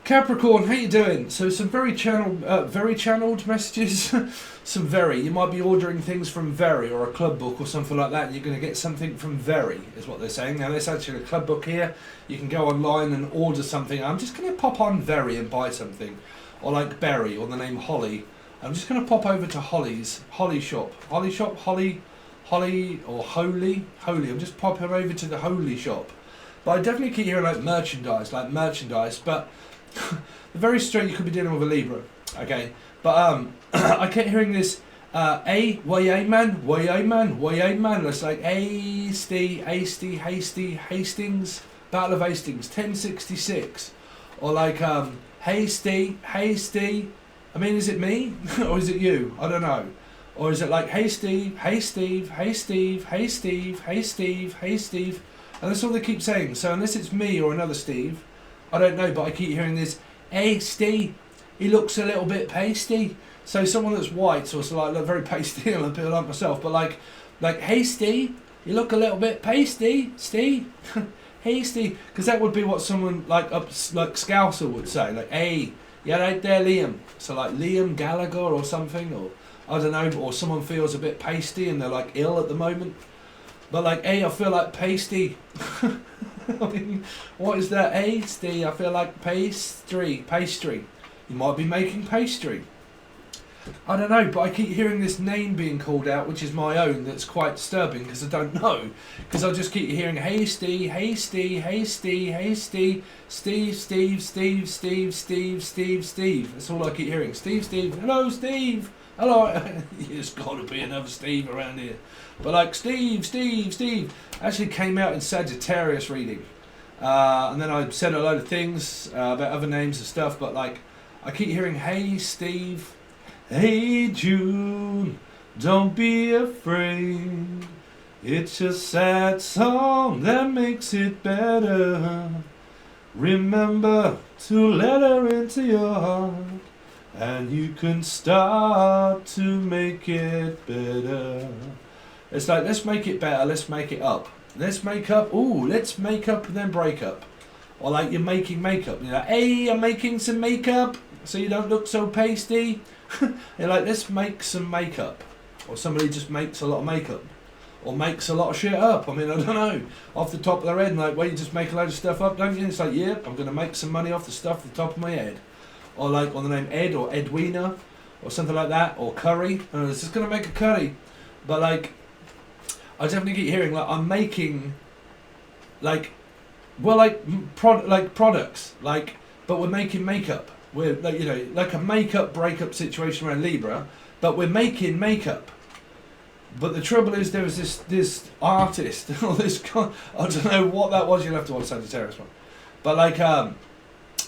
Capricorn, how you doing? So some very channeled messages. You might be ordering things from Very or a club book or something like that, and you're going to get something from Very, is what they're saying. Now there's actually a club book here. You can go online and order something. I'm just going to pop on Very and buy something, or like Berry or the name Holly. I'm just going to pop over to Holly shop, Holly or Holy. I'm just popping over to the Holy shop. But I definitely keep hearing like merchandise, but very straight. You could be dealing with a Libra, okay? But I kept hearing this way man. It's like Hastings, Battle of Hastings, 1066, or like hasty. I mean, is it me or is it you? I don't know. Or is it like hey Steve, and that's all they keep saying. So unless it's me or another Steve, I don't know, but I keep hearing this, hey Steve, he looks a little bit pasty. So someone that's white, so it's like look very pasty, and I feel like myself, but like hey Steve, you look a little bit pasty, Steve. Hey Steve, because that would be what someone like Scouser would say, like hey, yeah right there Liam. So like Liam Gallagher or something, or I don't know, or someone feels a bit pasty and they're like ill at the moment. But like, hey, I feel like pasty. I mean, what is that? Pasty, I feel like pastry. You might be making pastry. I don't know, but I keep hearing this name being called out, which is my own, that's quite disturbing because I don't know. Because I just keep hearing, hey Steve, Steve. That's all I keep hearing. Steve, hello Steve. Hello, there's got to be another Steve around here. But like Steve, actually came out in Sagittarius reading. And then I said a load of things about other names and stuff, but like, I keep hearing, hey Steve, hey June, don't be afraid. It's a sad song that makes it better. Remember to let her into your heart. And you can start to make it better. It's like, let's make it better, let's make it up. Let's make up and then break up. Or like you're making makeup. You're like, hey, I'm making some makeup so you don't look so pasty. You're like, let's make some makeup. Or somebody just makes a lot of makeup. Or makes a lot of shit up. I mean, I don't know. Off the top of their head, like, well, you just make a load of stuff up, don't you? It's like, yeah, I'm going to make some money off the stuff at the top of my head. Or like on the name Ed or Edwina or something like that, or curry. I was just gonna make a curry, but like I definitely keep hearing like I'm making products, like, but we're making makeup. We're like, like a makeup breakup situation around Libra, but we're making makeup. But the trouble is there was this artist or this guy, I don't know what that was. You'll have to watch Sagittarius one, but like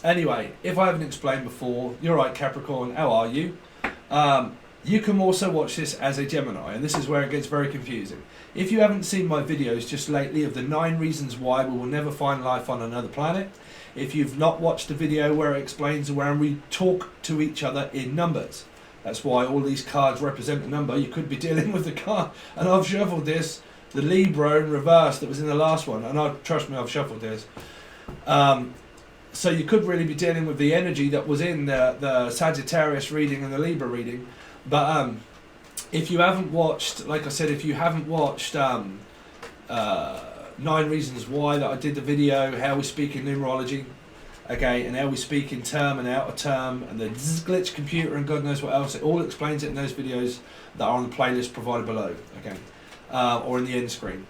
anyway, if I haven't explained before, you're right, Capricorn, how are you? You can also watch this as a Gemini, and this is where it gets very confusing. If you haven't seen my videos just lately of the 9 reasons why we will never find life on another planet, if you've not watched the video where it explains where we talk to each other in numbers, that's why all these cards represent a number. You could be dealing with the card, and I've shuffled this, the Libra in reverse that was in the last one, and trust me, I've shuffled this. So you could really be dealing with the energy that was in the Sagittarius reading and the Libra reading. But if you haven't watched, like I said, 9 reasons why that I did the video, how we speak in numerology, okay, and how we speak in term and out of term, and the glitch computer and God knows what else, it all explains it in those videos that are on the playlist provided below, okay, or in the end screen.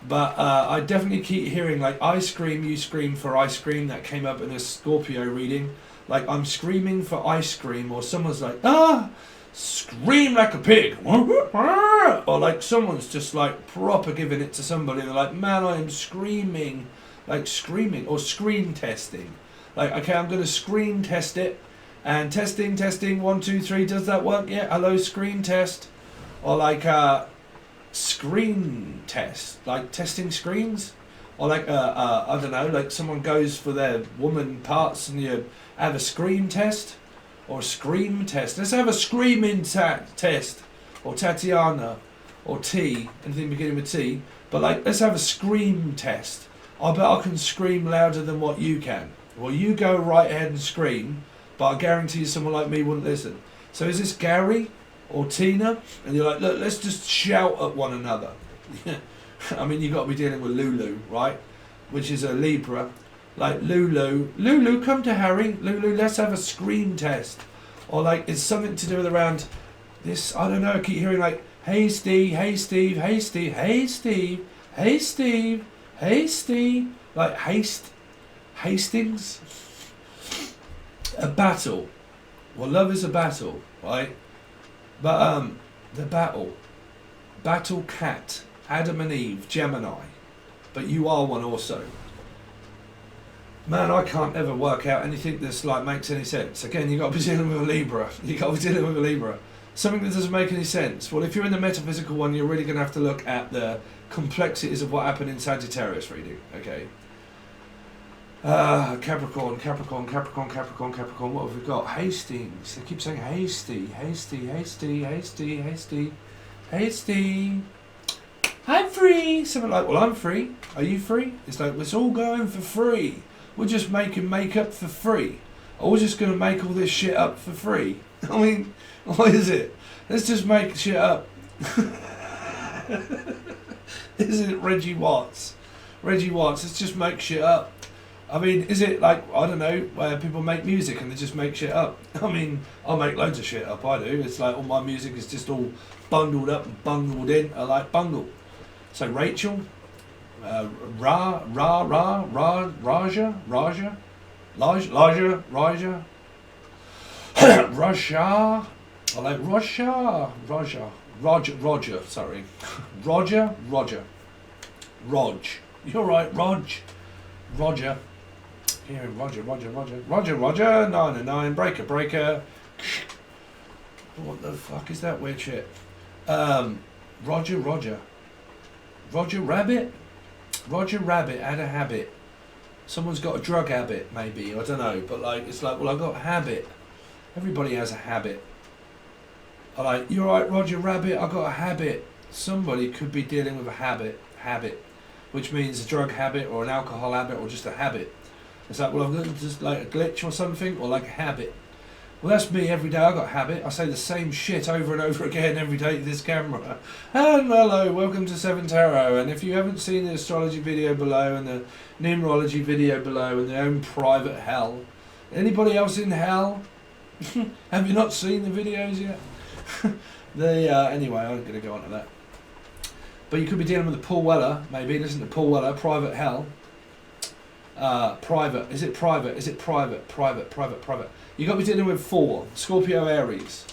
But I definitely keep hearing like I scream, you scream for ice cream. That came up in a Scorpio reading. Like I'm screaming for ice cream, or someone's like, scream like a pig. Or like someone's just like proper giving it to somebody. They're like, man, I am screaming. Like screaming or screen testing. Like, okay, I'm going to screen test it. And testing, 1, 2, 3, does that work? Yeah, hello, screen test. Or like, screen test, like testing screens, or like I don't know, like someone goes for their woman parts and you have a scream test or a scream test. Let's have a screaming test, or Tatiana, or T, anything beginning with T. But like, let's have a scream test. I bet I can scream louder than what you can. Well, you go right ahead and scream, but I guarantee you someone like me wouldn't listen. So is this Gary or Tina? And you're like, look, let's just shout at one another. I mean, you've got to be dealing with Lulu, right? Which is a Libra. Like, Lulu, come to Harry. Lulu, let's have a scream test. Or like, it's something to do with around this, I don't know, I keep hearing like, hey Steve, hey Steve, hey Steve, hey Steve, hey Steve, hey Steve. Like Hastings. A battle. Well, love is a battle, right? But the battle cat, Adam and Eve, Gemini. But you are one also. Man, I can't ever work out anything that's like makes any sense. Again, you got to be dealing with a Libra. You got to be dealing with a Libra. Something that doesn't make any sense. Well, if you're in the metaphysical one, you're really going to have to look at the complexities of what happened in Sagittarius reading. Okay. Capricorn. What have we got? Hastings. They keep saying hasty. I'm free. Something like, well, I'm free. Are you free? It's like, it's all going for free. We're just making makeup for free. Or we're just going to make all this shit up for free. I mean, what is it? Let's just make shit up. Isn't it Reggie Watts? Let's just make shit up. I mean, is it like, I don't know, where people make music and they just make shit up? I mean, I make loads of shit up, I do. It's like all my music is just all bundled up and bundled in. I like bundle. So Rachel, Raja. Russia. I like Roger. Sorry, Roger. Rog. You're right, Roger. Here, Roger. 909. Breaker. What the fuck is that weird shit? Roger Rabbit. Roger Rabbit had a habit. Someone's got a drug habit, maybe. I don't know. But like, it's like, well, I've got a habit. Everybody has a habit. I like, you're right, Roger Rabbit. I got a habit. Somebody could be dealing with a habit, which means a drug habit or an alcohol habit or just a habit. It's like, well, I've got just like a glitch or something, or like a habit. Well, that's me every day. I got a habit. I say the same shit over and over again every day to this camera. And hello, welcome to Seven Tarot. And if you haven't seen the astrology video below and the numerology video below and their own private hell, anybody else in hell? Have you not seen the videos yet? Anyway, I'm going to go on to that. But you could be dealing with a Paul Weller, maybe. Listen to Paul Weller, private hell. Private. Is it private? Private. You got to be dealing with 4. Scorpio, Aries.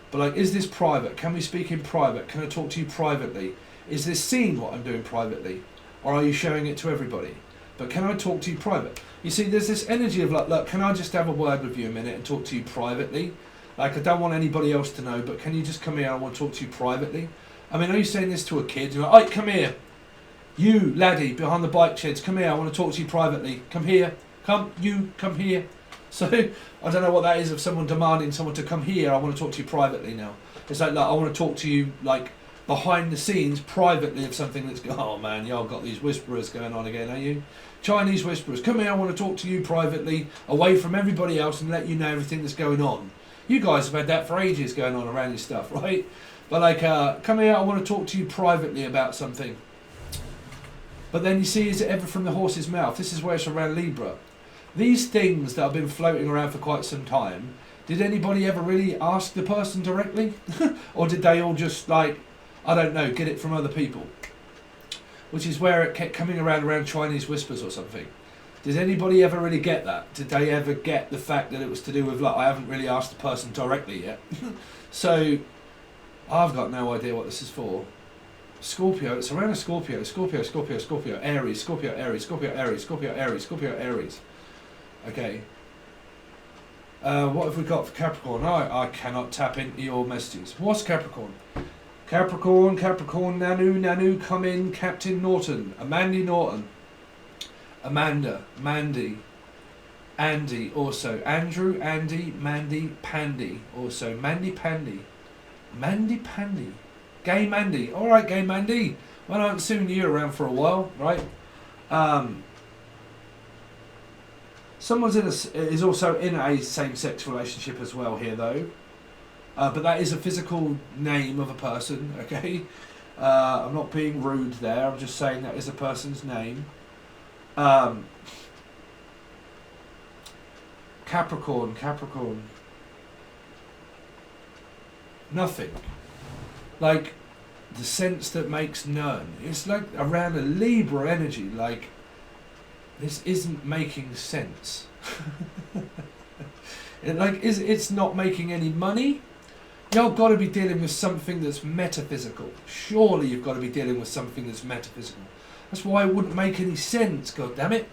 But like, is this private? Can we speak in private? Can I talk to you privately? Is this seen what I'm doing privately? Or are you showing it to everybody? But can I talk to you private? You see, there's this energy of like, look, can I just have a word with you a minute and talk to you privately? Like, I don't want anybody else to know, but can you just come here? I want to talk to you privately. I mean, are you saying this to a kid? You're like, come here. You, laddie, behind the bike sheds, come here. I want to talk to you privately. Come here. Come here. So, I don't know what that is of someone demanding someone to come here. I want to talk to you privately now. It's like, I want to talk to you, like, behind the scenes, privately of something that's going, oh man, y'all got these whisperers going on again, are you? Chinese whisperers. Come here, I want to talk to you privately, away from everybody else and let you know everything that's going on. You guys have had that for ages going on around your stuff, right? But like, come here, I want to talk to you privately about something. But then you see, is it ever from the horse's mouth? This is where it's around Libra. These things that have been floating around for quite some time, did anybody ever really ask the person directly? Or did they all just like, I don't know, get it from other people? Which is where it kept coming around Chinese whispers or something. Did anybody ever really get that? Did they ever get the fact that it was to do with, like, I haven't really asked the person directly yet? So, I've got no idea what this is for. Scorpio, it's around a Scorpio. Aries. Okay. What have we got for Capricorn? I cannot tap into your messages. What's Capricorn? Capricorn, Nanu, come in, Captain Norton, Amanda, Mandy, Andy, also, Andrew, Andy, Mandy, Pandy, also, Mandy Pandy, Gay Mandy, alright Gay Mandy, well I haven't seen you around for a while, right? Someone's is also in a same-sex relationship as well here, though. But that is a physical name of a person, okay? I'm not being rude there. I'm just saying that is a person's name. Capricorn. Nothing. Like, the sense that makes none. It's like around a Libra energy, like, this isn't making sense. It's not making any money. You've got to be dealing with something that's metaphysical. Surely you've got to be dealing with something that's metaphysical. That's why it wouldn't make any sense, god damn it.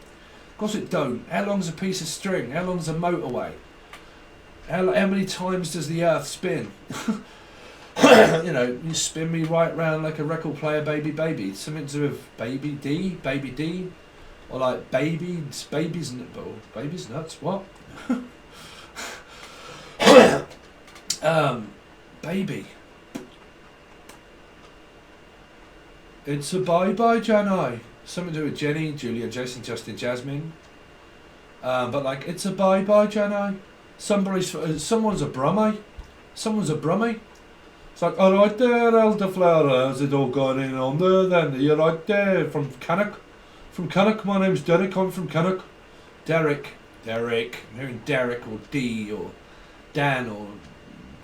Of course it don't. How long's a piece of string? How long's a motorway? How many times does the earth spin? You know, you spin me right round like a record player, baby. Something to do with baby D, or like baby's nuts. What? Baby. It's a bye, Janai. Something to do with Jenny, Julia, Jason, Justin, Jasmine. But like, it's a bye, Janai. Someone's a brummie. It's like, all right there, elderflower, how's it all going on there then? You're right there, from Cannock. My name's Derek, I'm from Cannock. Derek. I'm hearing Derek or D or Dan or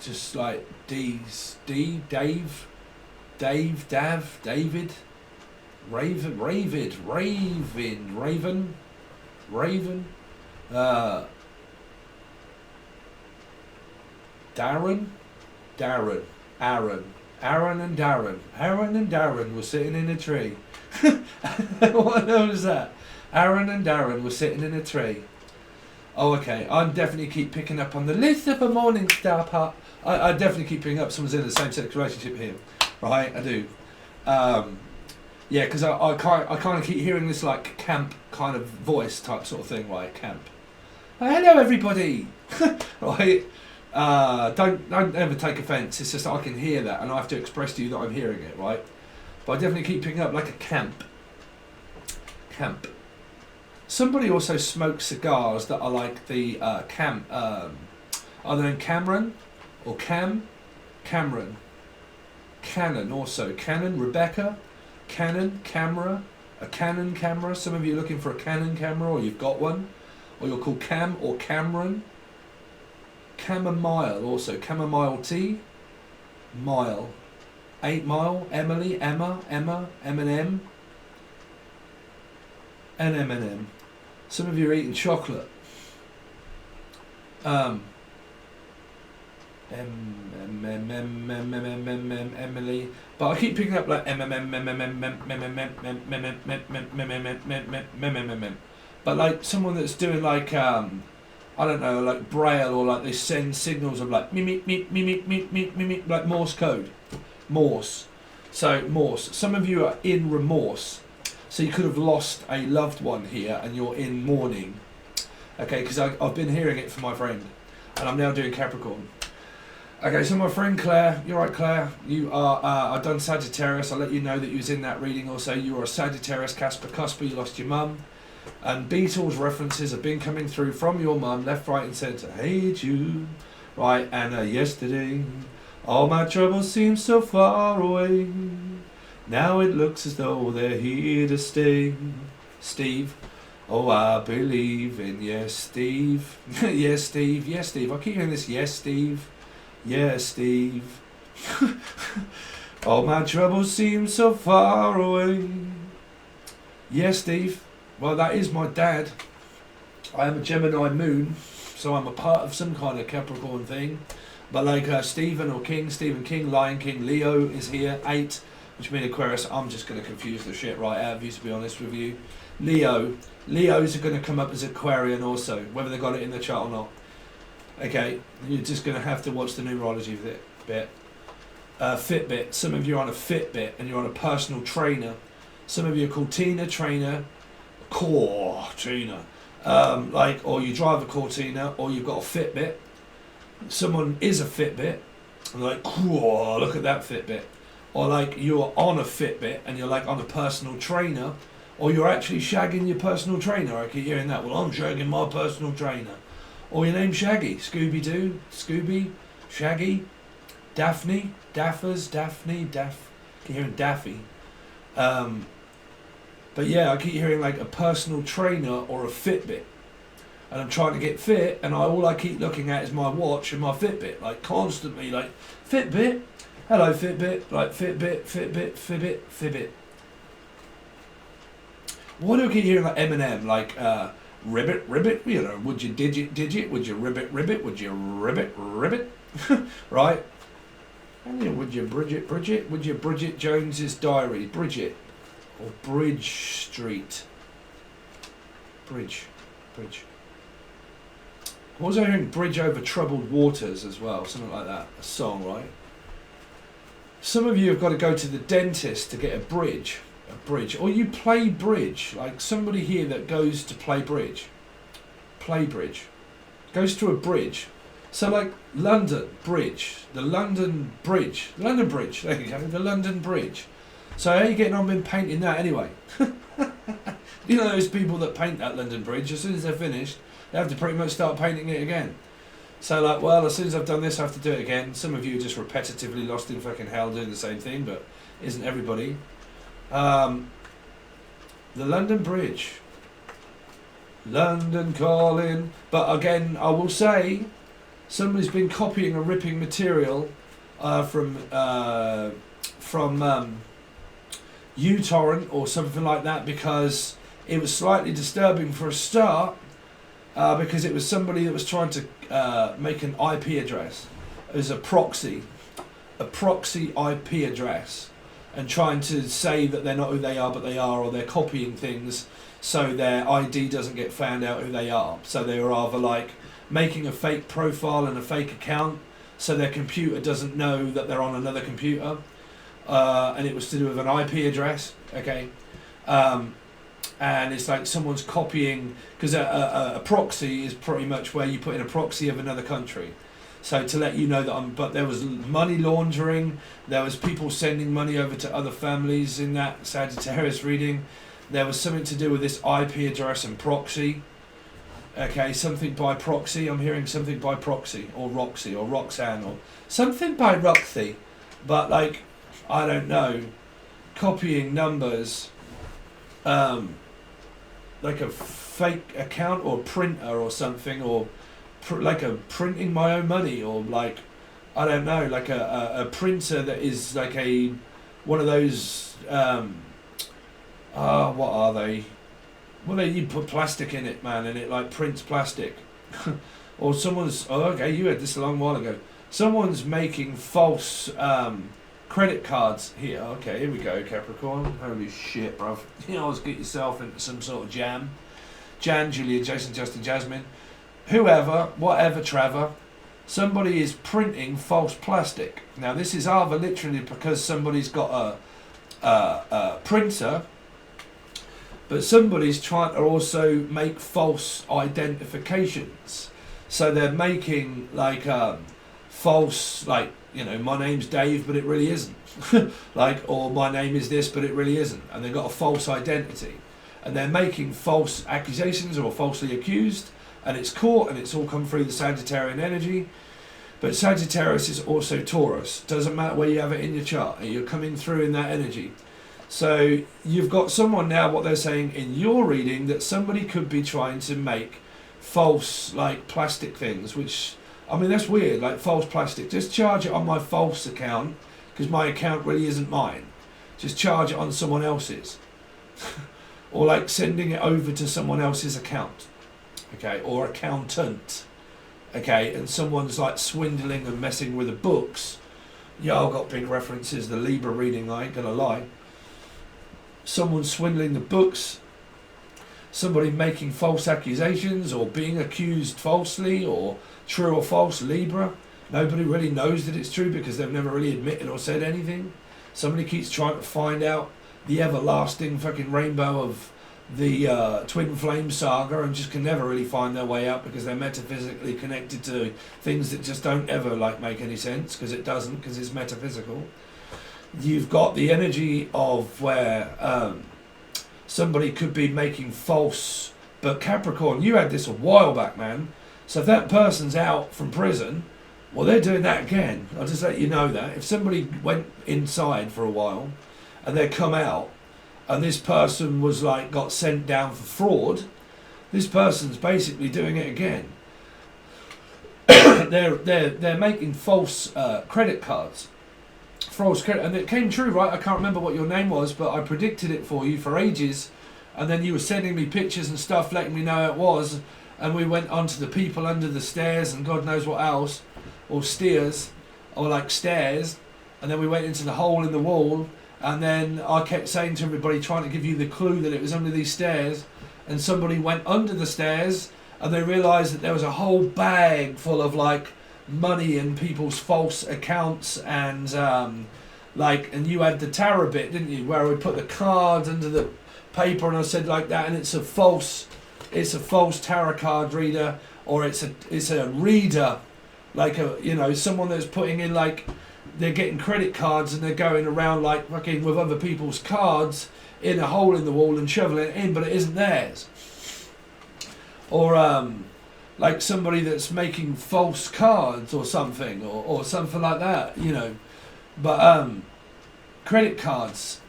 just like D's. Dave, David. Raven. Aaron and Darren were sitting in a tree. What was that? Aaron and Darren were sitting in a tree. Oh, okay. I definitely keep picking up on the list of a morning star part. I definitely keep picking up someone's in the same sex relationship here. Right, I do. Yeah, because I kind of keep hearing this like camp kind of voice type sort of thing, right? Camp. Hello, everybody. Right. Don't ever take offence. It's just I can hear that, and I have to express to you that I'm hearing it, right? But I definitely keep picking up like a camp. Somebody also smokes cigars that are like the camp. Are they named Cameron or Cameron? Canon also. Canon, Rebecca. Canon, camera. A Canon camera. Some of you are looking for a Canon camera, or you've got one, or you're called Cam or Cameron. Chamomile also. Chamomile tea. Mile. 8 Mile. Emily. Emma. Eminem. And M&M. Some of you are eating chocolate. Emily. But I keep picking up like but like someone that's doing like I don't know, like braille, or like they send signals of like like Morse code. Morse. So Morse. Some of you are in remorse. So you could have lost a loved one here and you're in mourning. Okay, because I've been hearing it from my friend. And I'm now doing Capricorn. Okay, so my friend Claire, you're right, Claire. You are, I've done Sagittarius. I'll let you know that you was in that reading also. You are a Sagittarius, Casper, you lost your mum. And Beatles references have been coming through from your mum, left, right and centre. Hey Jude, right, and yesterday, all my troubles seem so far away. Now it looks as though they're here to stay. Steve, oh I believe in yes Steve. Yes Steve, yes Steve. I keep hearing this, yes Steve. Yes Steve. All my troubles seem so far away. Yes Steve. Well, that is my dad. I am a Gemini moon, so I'm a part of some kind of Capricorn thing. But like Stephen King, Lion King, Leo is here, 8, which means Aquarius. I'm just going to confuse the shit right out of you, to be honest with you. Leos are going to come up as Aquarian also, whether they got it in the chart or not. Okay, you're just going to have to watch the numerology bit. Fitbit. Some of you are on a Fitbit and you're on a personal trainer. Some of you are called Trainer, or you drive a Cortina, or you've got a Fitbit. Someone is a Fitbit, and like, look at that Fitbit. Or like you're on a Fitbit and you're like on a personal trainer, Or you're actually shagging your personal trainer. I keep hearing that. Well, I'm shagging my personal trainer. Or your name's Shaggy. Scooby-Doo, Scooby, Shaggy, Daphne, Daffers, Daphne, Daff. I keep hearing Daffy. But yeah, I keep hearing like a personal trainer or a Fitbit. And I'm trying to get fit, and all I keep looking at is my watch and my Fitbit, like constantly, like Fitbit, hello Fitbit, like Fitbit, Fitbit, Fitbit, Fitbit. Why do I keep hearing like Eminem, like ribbit, ribbit, you know, would you digit, would you ribbit, would you ribbit, right? And then would you Bridget, would you Bridget Jones's Diary, Bridget, or Bridge Street, Bridge. What was I hearing? Bridge over troubled waters as well, something like that. A song, right? Some of you have got to go to the dentist to get a bridge, or you play bridge. Like somebody here that goes to play bridge, goes to a bridge. So like London Bridge, the London Bridge. There you go, the London Bridge. So how are you getting on been painting that anyway? You know those people that paint that London Bridge, as soon as they're finished, they have to pretty much start painting it again. So like, well, as soon as I've done this, I have to do it again. Some of you are just repetitively lost in fucking hell doing the same thing, but isn't everybody? The London Bridge. London calling. But again, I will say, somebody's been copying and ripping material from uTorrent or something like that, because it was slightly disturbing for a start. Because it was somebody that was trying to make an IP address as a proxy IP address, and trying to say that they're not who they are, but they are, or they're copying things so their ID doesn't get found out who they are. So they were either like making a fake profile and a fake account so their computer doesn't know that they're on another computer, and it was to do with an IP address, okay? And it's like someone's copying, because a proxy is pretty much where you put in a proxy of another country. So to let you know that but there was money laundering, there was people sending money over to other families in that Sagittarius reading. There was something to do with this IP address and proxy. Okay, something by proxy. I'm hearing something by proxy, or Roxy, or Roxanne, or something by Roxy. But like, I don't know, copying numbers, like a fake account or printer or something, or like a printing my own money, or like, I don't know, like a printer that is like one of those, what are they? Well, you put plastic in it, man, and it like prints plastic. Or someone's, you had this a long while ago. Someone's making false credit cards here. Okay, here we go, Capricorn. Holy shit, bruv. You always get yourself into some sort of jam. Jan, Julia, Jason, Justin, Jasmine, whoever, whatever, Trevor. Somebody is printing false plastic. Now, this is either literally because somebody's got a printer, but somebody's trying to also make false identifications. So they're making like false, like, you know, my name's Dave, but it really isn't. Like, or my name is this, but it really isn't. And they've got a false identity. And they're making false accusations or falsely accused. And it's caught, and it's all come through the Sagittarian energy. But Sagittarius is also Taurus. Doesn't matter where you have it in your chart. You're coming through in that energy. So you've got someone now, what they're saying in your reading, that somebody could be trying to make false, like, plastic things, which, I mean, that's weird, like false plastic. Just charge it on my false account, because my account really isn't mine. Just charge it on someone else's. Or like sending it over to someone else's account. Okay, or accountant. Okay, and someone's like swindling and messing with the books. Yeah, I've got big references, the Libra reading, I ain't gonna lie. Someone swindling the books, somebody making false accusations or being accused falsely, or true or false, Libra. Nobody really knows that it's true because they've never really admitted or said anything. Somebody keeps trying to find out the everlasting fucking rainbow of the twin flame saga and just can never really find their way out because they're metaphysically connected to things that just don't ever like make any sense, because it doesn't, because it's metaphysical. You've got the energy of where somebody could be making false. But Capricorn, you had this a while back, man. So if that person's out from prison, well, they're doing that again. I'll just let you know that. If somebody went inside for a while and they come out and this person was like got sent down for fraud, this person's basically doing it again. they're making false credit cards. False credit, and it came true, right? I can't remember what your name was, but I predicted it for you for ages, and then you were sending me pictures and stuff, letting me know how it was, and we went onto the people under the stairs and God knows what else, or stairs, or like stairs, and then we went into the hole in the wall, and then I kept saying to everybody, trying to give you the clue that it was under these stairs, and somebody went under the stairs, and they realised that there was a whole bag full of like money in people's false accounts, and and you had the tarot bit, didn't you, where we put the cards under the paper, and I said like that, and it's a false tarot card reader, or it's a reader, like someone that's putting in, like, they're getting credit cards and they're going around like fucking with other people's cards in a hole in the wall and shoveling it in, but it isn't theirs. Or like somebody that's making false cards or something, or something like that, But credit cards.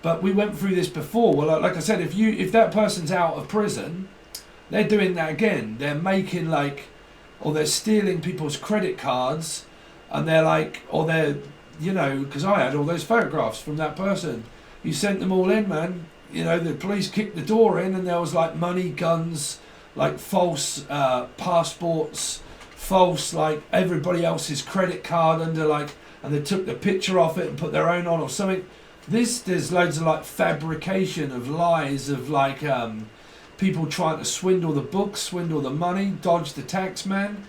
But we went through this before. Well, like I said, if that person's out of prison, they're doing that again. They're making or they're stealing people's credit cards, and they're like, or they're, because I had all those photographs from that person. You sent them all in, man. The police kicked the door in, and there was like money, guns, like false passports, false like everybody else's credit card under and they took the picture off it and put their own on or something. There's loads of like fabrication of lies of people trying to swindle the books, swindle the money, dodge the tax man,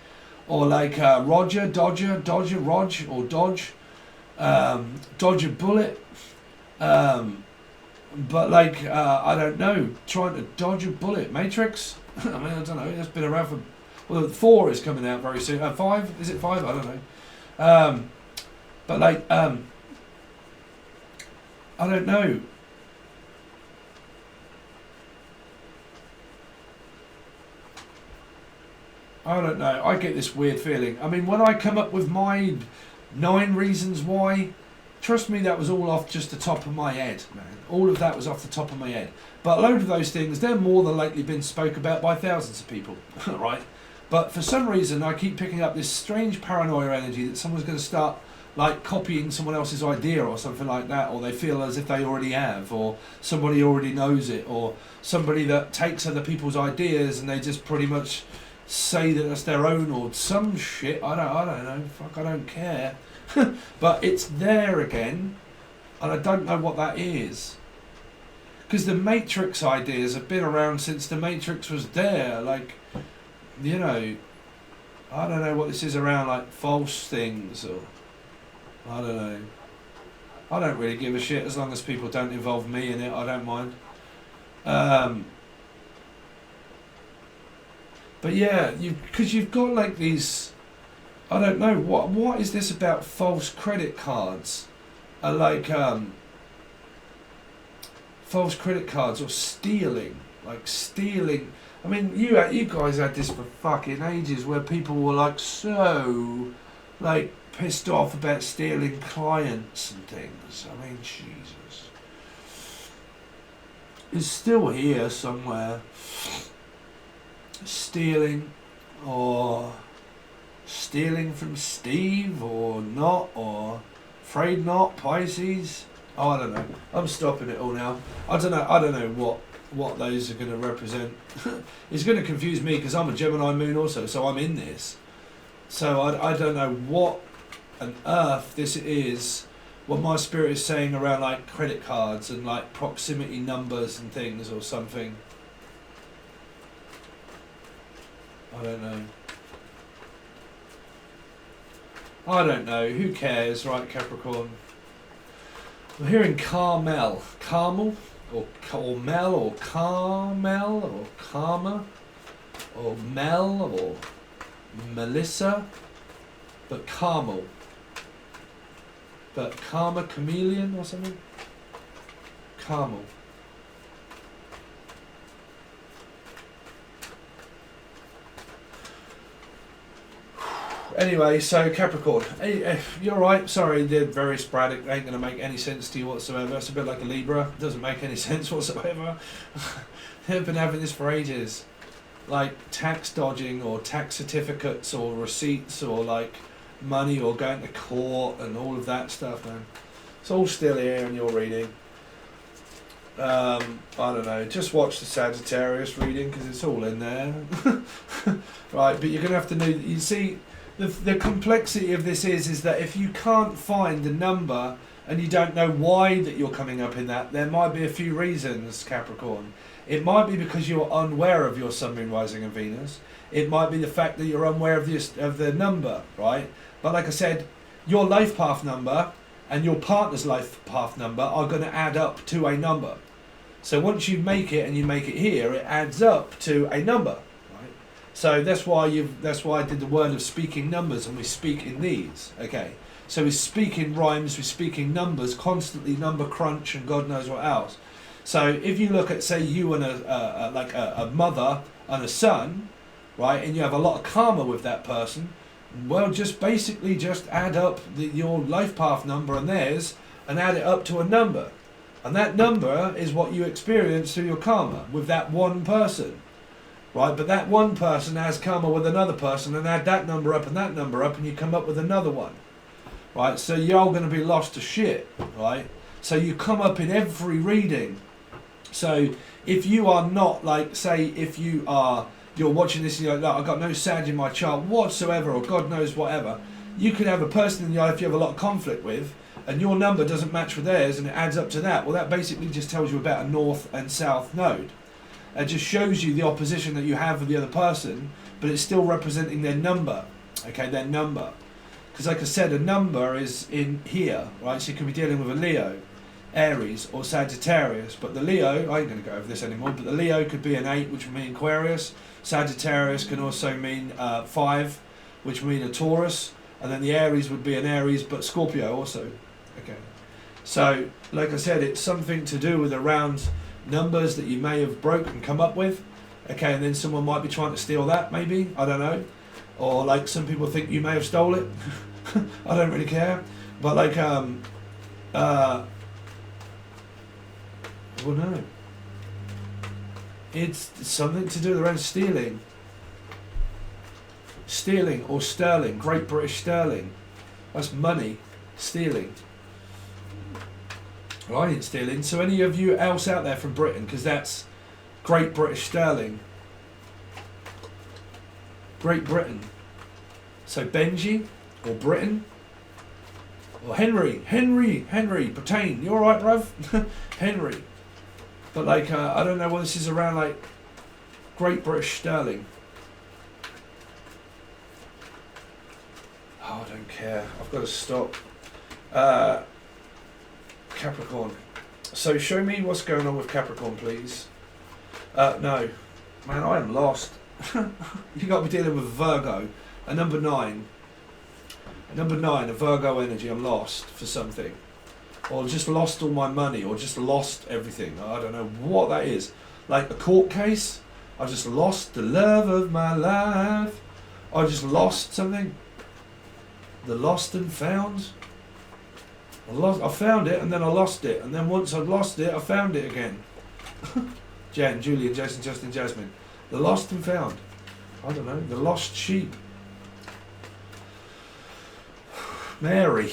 or like dodge a bullet. But I don't know, trying to dodge a bullet. Matrix? I mean, I don't know, it's been around for... Well, 4 is coming out very soon. 5? Is it 5? I don't know. But I don't know. I don't know. I get this weird feeling. I mean, when I come up with my 9 reasons why, trust me, that was all off just the top of my head, man. All of that was off the top of my head. But a load of those things, they're more than likely been spoke about by thousands of people, right? But for some reason, I keep picking up this strange paranoia energy that someone's going to start copying someone else's idea or something like that, or they feel as if they already have, or somebody already knows it, or somebody that takes other people's ideas and they just pretty much say that that's their own, or some shit. I don't know. Fuck, I don't care. But it's there again, and I don't know what that is. Because the Matrix ideas have been around since the Matrix was there. I don't know what this is around, false things, or I don't know. I don't really give a shit as long as people don't involve me in it. I don't mind. But yeah, because you've got these. I don't know what is this about false credit cards, false credit cards or stealing, stealing. I mean, you guys had this for fucking ages, where people were so pissed off about stealing clients and things. I mean, Jesus, it's still here somewhere. Stealing, or stealing from Steve, or not, or afraid not, Pisces. Oh, I don't know. I'm stopping it all now. I don't know what those are going to represent. It's going to confuse me because I'm a Gemini moon also, so I'm in this. So I don't know what on earth this is, what my spirit is saying around credit cards and proximity numbers and things or something. I don't know. Who cares, right, Capricorn? I'm hearing Carmel, or Mel, or Carmel, or Karma, or Mel, or Melissa, but Carmel. But Karma Chameleon or something? Carmel. Anyway, so Capricorn, you're right. Sorry, they're very sporadic. They ain't going to make any sense to you whatsoever. It's a bit like a Libra. It doesn't make any sense whatsoever. They've been having this for ages. Like tax dodging or tax certificates or receipts or like money or going to court and all of that stuff, man. It's all still here in your reading. I don't know. Just watch the Sagittarius reading because it's all in there. Right, but you're going to have to know, you see, the complexity of this is that if you can't find the number and you don't know why that you're coming up in that, there might be a few reasons, Capricorn. It might be because you're unaware of your Sun, Moon, Rising and Venus. It might be the fact that you're unaware of the number, right? But like I said, your life path number and your partner's life path number are going to add up to a number. So once you make it and you make it here, it adds up to a number. So that's why I did the word of speaking numbers, and we speak in these. Okay, so we speak in rhymes, we speak in numbers constantly, number crunch, and God knows what else. So if you look at, say, you and a mother and a son, right, and you have a lot of karma with that person, well, just basically just add up your life path number and theirs, and add it up to a number, and that number is what you experience through your karma with that one person. Right, but that one person has karma with another person, and add that number up and that number up, and you come up with another one. Right, so you're all going to be lost to shit. Right, so you come up in every reading. So if you are not, like, say, if you're watching this and you're like, no, I've got no Sag in my chart whatsoever, or God knows whatever, you could have a person in your life you have a lot of conflict with, and your number doesn't match with theirs, and it adds up to that. Well, that basically just tells you about a north and south node. It just shows you the opposition that you have with the other person, but it's still representing their number. Okay, their number. Because like I said, a number is in here, right? So you could be dealing with a Leo, Aries, or Sagittarius. But the Leo, I ain't going to go over this anymore, but the Leo could be an 8, which would mean Aquarius. Sagittarius can also mean 5, which would mean a Taurus. And then the Aries would be an Aries, but Scorpio also. Okay. So, like I said, it's something to do with around numbers that you may have broke and come up with. Okay, and then someone might be trying to steal that, maybe, I don't know, or like some people think you may have stole it. I don't really care, but like well, no, it's something to do around stealing or sterling, Great British sterling. That's money. Stealing. Well, I didn't steal in. So any of you else out there from Britain, because that's Great British sterling. Great Britain. So Benji, or Britain, or Henry, Patron. You alright, bruv? Henry. But like, I don't know what this is around, like, Great British sterling. Oh, I don't care. I've got to stop. Capricorn. So show me what's going on with Capricorn, please. No. Man, I am lost. You got me dealing with Virgo. A number 9. A number 9, a Virgo energy. I'm lost for something. Or just lost all my money. Or just lost everything. I don't know what that is. Like a court case. I just lost the love of my life. I just lost something. The lost and found. I found it and then I lost it, and then once I'd lost it, I found it again. Jen, Julian, Jason, Justin, Jasmine. The lost and found. I don't know. The lost sheep. Mary.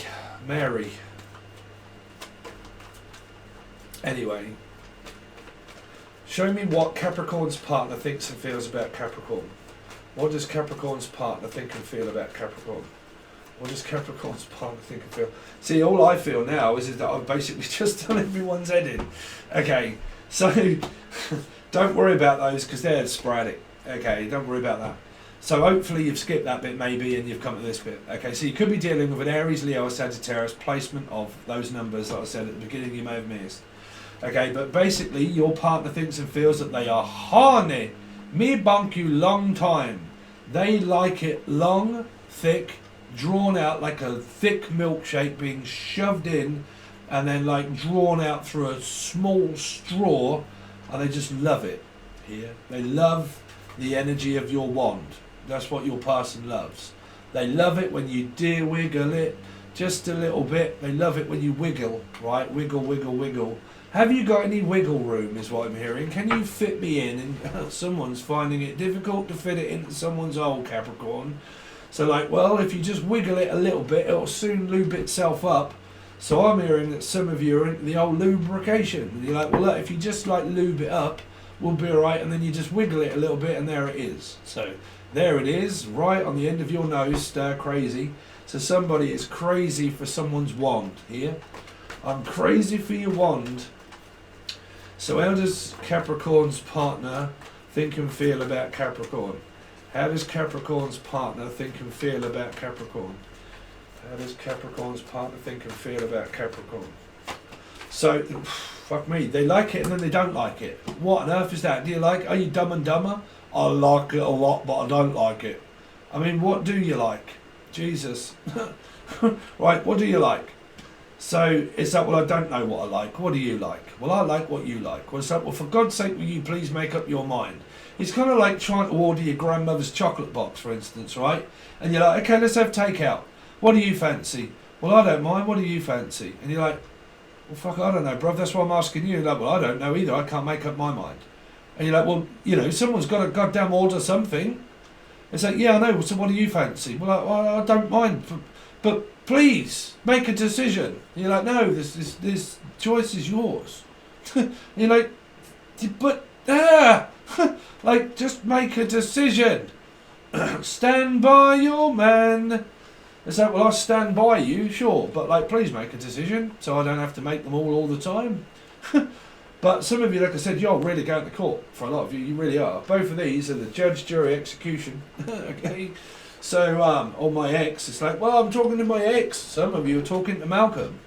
Anyway. Show me what Capricorn's partner thinks and feels about Capricorn. What does Capricorn's partner think and feel about Capricorn? What does Capricorn's partner think and feel? See, all I feel now is that I've basically just done everyone's head in. Okay, so don't worry about those because they're sporadic. Okay, don't worry about that. So hopefully you've skipped that bit maybe and you've come to this bit. Okay, so you could be dealing with an Aries, Leo or Sagittarius placement of those numbers that I said at the beginning you may have missed. Okay, but basically your partner thinks and feels that they are horny. Me bunk you long time. They like it long, thick, drawn out like a thick milkshake being shoved in and then like drawn out through a small straw, and they just love it here. They love the energy of your wand. That's what your person loves. They love it when you wiggle it just a little bit. They love it when you wiggle, right? Wiggle, wiggle, wiggle. Have you got any wiggle room is what I'm hearing. Can you fit me in? And someone's finding it difficult to fit it into someone's hole, Capricorn. So like, well, if you just wiggle it a little bit, it'll soon lube itself up. So I'm hearing that some of you are into the old lubrication. And you're like, well, look, if you just like lube it up, we'll be all right. And then you just wiggle it a little bit, and there it is. So there it is, right on the end of your nose, stir crazy. So somebody is crazy for someone's wand here. I'm crazy for your wand. So how does Capricorn's partner think and feel about Capricorn? How does Capricorn's partner think and feel about Capricorn? How does Capricorn's partner think and feel about Capricorn? So, fuck me, they like it and then they don't like it. What on earth is that? Do you like, are you Dumb and Dumber? I like it a lot, but I don't like it. I mean, what do you like? Jesus. Right, what do you like? So it's like, well, I don't know what I like. What do you like? Well, I like what you like. Well, it's like, well, for God's sake, will you please make up your mind? It's kind of like trying to order your grandmother's chocolate box, for instance, right? And you're like, okay, let's have takeout. What do you fancy? Well, I don't mind. What do you fancy? And you're like, well, fuck, I don't know, bruv. That's why I'm asking you. You're like, well, I don't know either. I can't make up my mind. And you're like, well, you know, someone's got to goddamn order something. It's like, yeah, I know. So what do you fancy? Well, I don't mind. But please, make a decision. And you're like, no, this choice is yours. And you're like, but, like, just make a decision. Stand by your man. It's like, well, I'll stand by you, sure, but like, please make a decision so I don't have to make them all the time. But some of you, like I said, you're really going to court. For a lot of you, you really are. Both of these are the judge, jury, execution. Okay, so on my ex, it's like, well, I'm talking to my ex. Some of you are talking to Malcolm,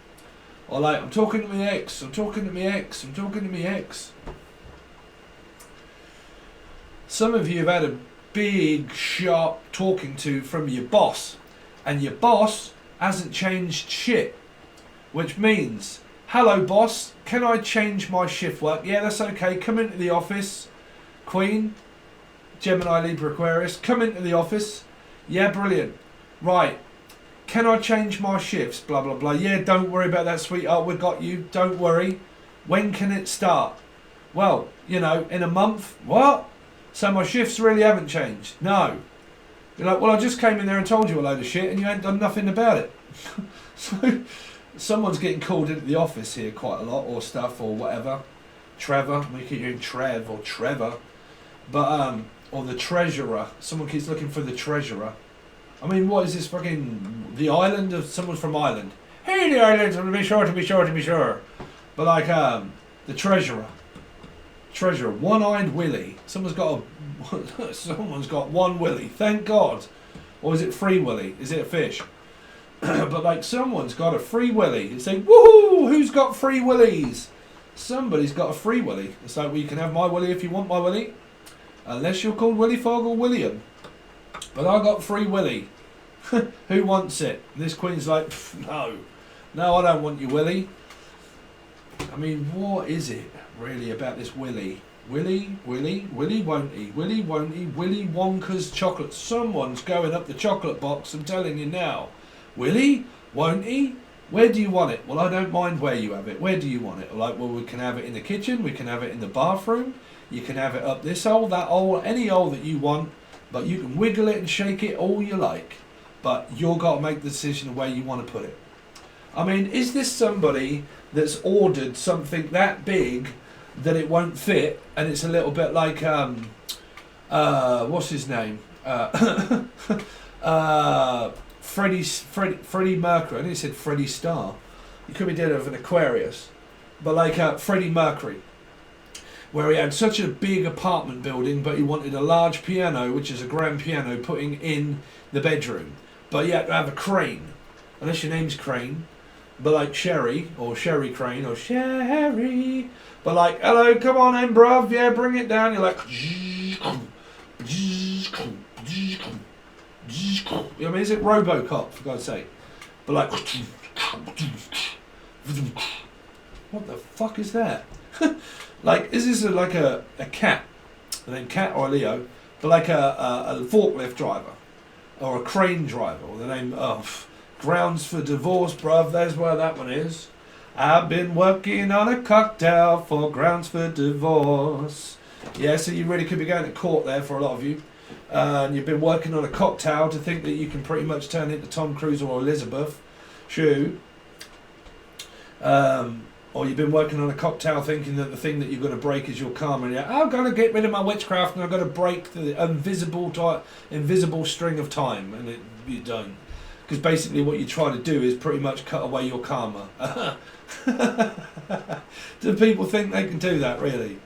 or like, I'm talking to my ex. I'm talking to my ex. I'm talking to my ex. Some of you have had a big, sharp talking to from your boss. And your boss hasn't changed shit. Which means, hello boss, can I change my shift work? Yeah, that's okay. Come into the office. Queen, Gemini, Libra, Aquarius, come into the office. Yeah, brilliant. Right, can I change my shifts? Blah, blah, blah. Yeah, don't worry about that, sweetheart. We've got you. Don't worry. When can it start? Well, you know, in a month. What? So my shifts really haven't changed? No. You're like, well, I just came in there and told you a load of shit and you ain't done nothing about it. So someone's getting called into the office here quite a lot, or stuff, or whatever. Trevor, we keep hearing Trev or Trevor. But, or the treasurer. Someone keeps looking for the treasurer. I mean, what is this fucking, the island of, someone from Ireland. Hey, the island, to be sure, to be sure, to be sure. But like, the treasurer. Treasurer, one-eyed Willie. Someone's got one Willie. Thank God. Or is it Free Willy? Is it a fish? But like, someone's got a Free Willy. It's like, woohoo! Who's got Free Willies? Somebody's got a Free Willy. It's like, well, you can have my Willy if you want my Willy, unless you're called Willy Fogg or William. But I got Free Willy. Who wants it? And this queen's like, no, I don't want you, Willy. I mean, what is it really about this Willy? Willy won't he? Willy won't he? Willy Wonka's chocolate. Someone's going up the chocolate box, I'm telling you now. Willy won't he? Where do you want it? Well, I don't mind where you have it. Where do you want it? Like, well, we can have it in the kitchen, we can have it in the bathroom, you can have it up this hole, that hole, any hole that you want, but you can wiggle it and shake it all you like. But you've got to make the decision of where you want to put it. I mean, is this somebody that's ordered something that big that it won't fit, and it's a little bit like what's his name? Freddie Mercury. I think he said Freddie Starr. He could be dead of an Aquarius, but like Freddie Mercury, where he had such a big apartment building, but he wanted a large piano, which is a grand piano, putting in the bedroom, but you had to have a crane, unless your name's Crane. But like Sherry, or Sherry Crane, or Sherry. But like, hello, come on in, bruv. Yeah, bring it down. You're like, you know what I mean? Is it Robocop, for God's sake? But like, What the fuck is that? Like, is this like a cat? The name Cat or a Leo? But like a forklift driver. Or a crane driver. Or the name of Grounds for Divorce, bruv. There's where that one is. I've been working on a cocktail for grounds for divorce. Yeah, so you really could be going to court there for a lot of you. And you've been working on a cocktail to think that you can pretty much turn into Tom Cruise or Elizabeth Shue. Or you've been working on a cocktail thinking that the thing that you're going to break is your karma. And you're, I'm going to get rid of my witchcraft and I'm going to break the invisible string of time. And you don't. Because basically what you try to do is pretty much cut away your karma. Do people think they can do that, really?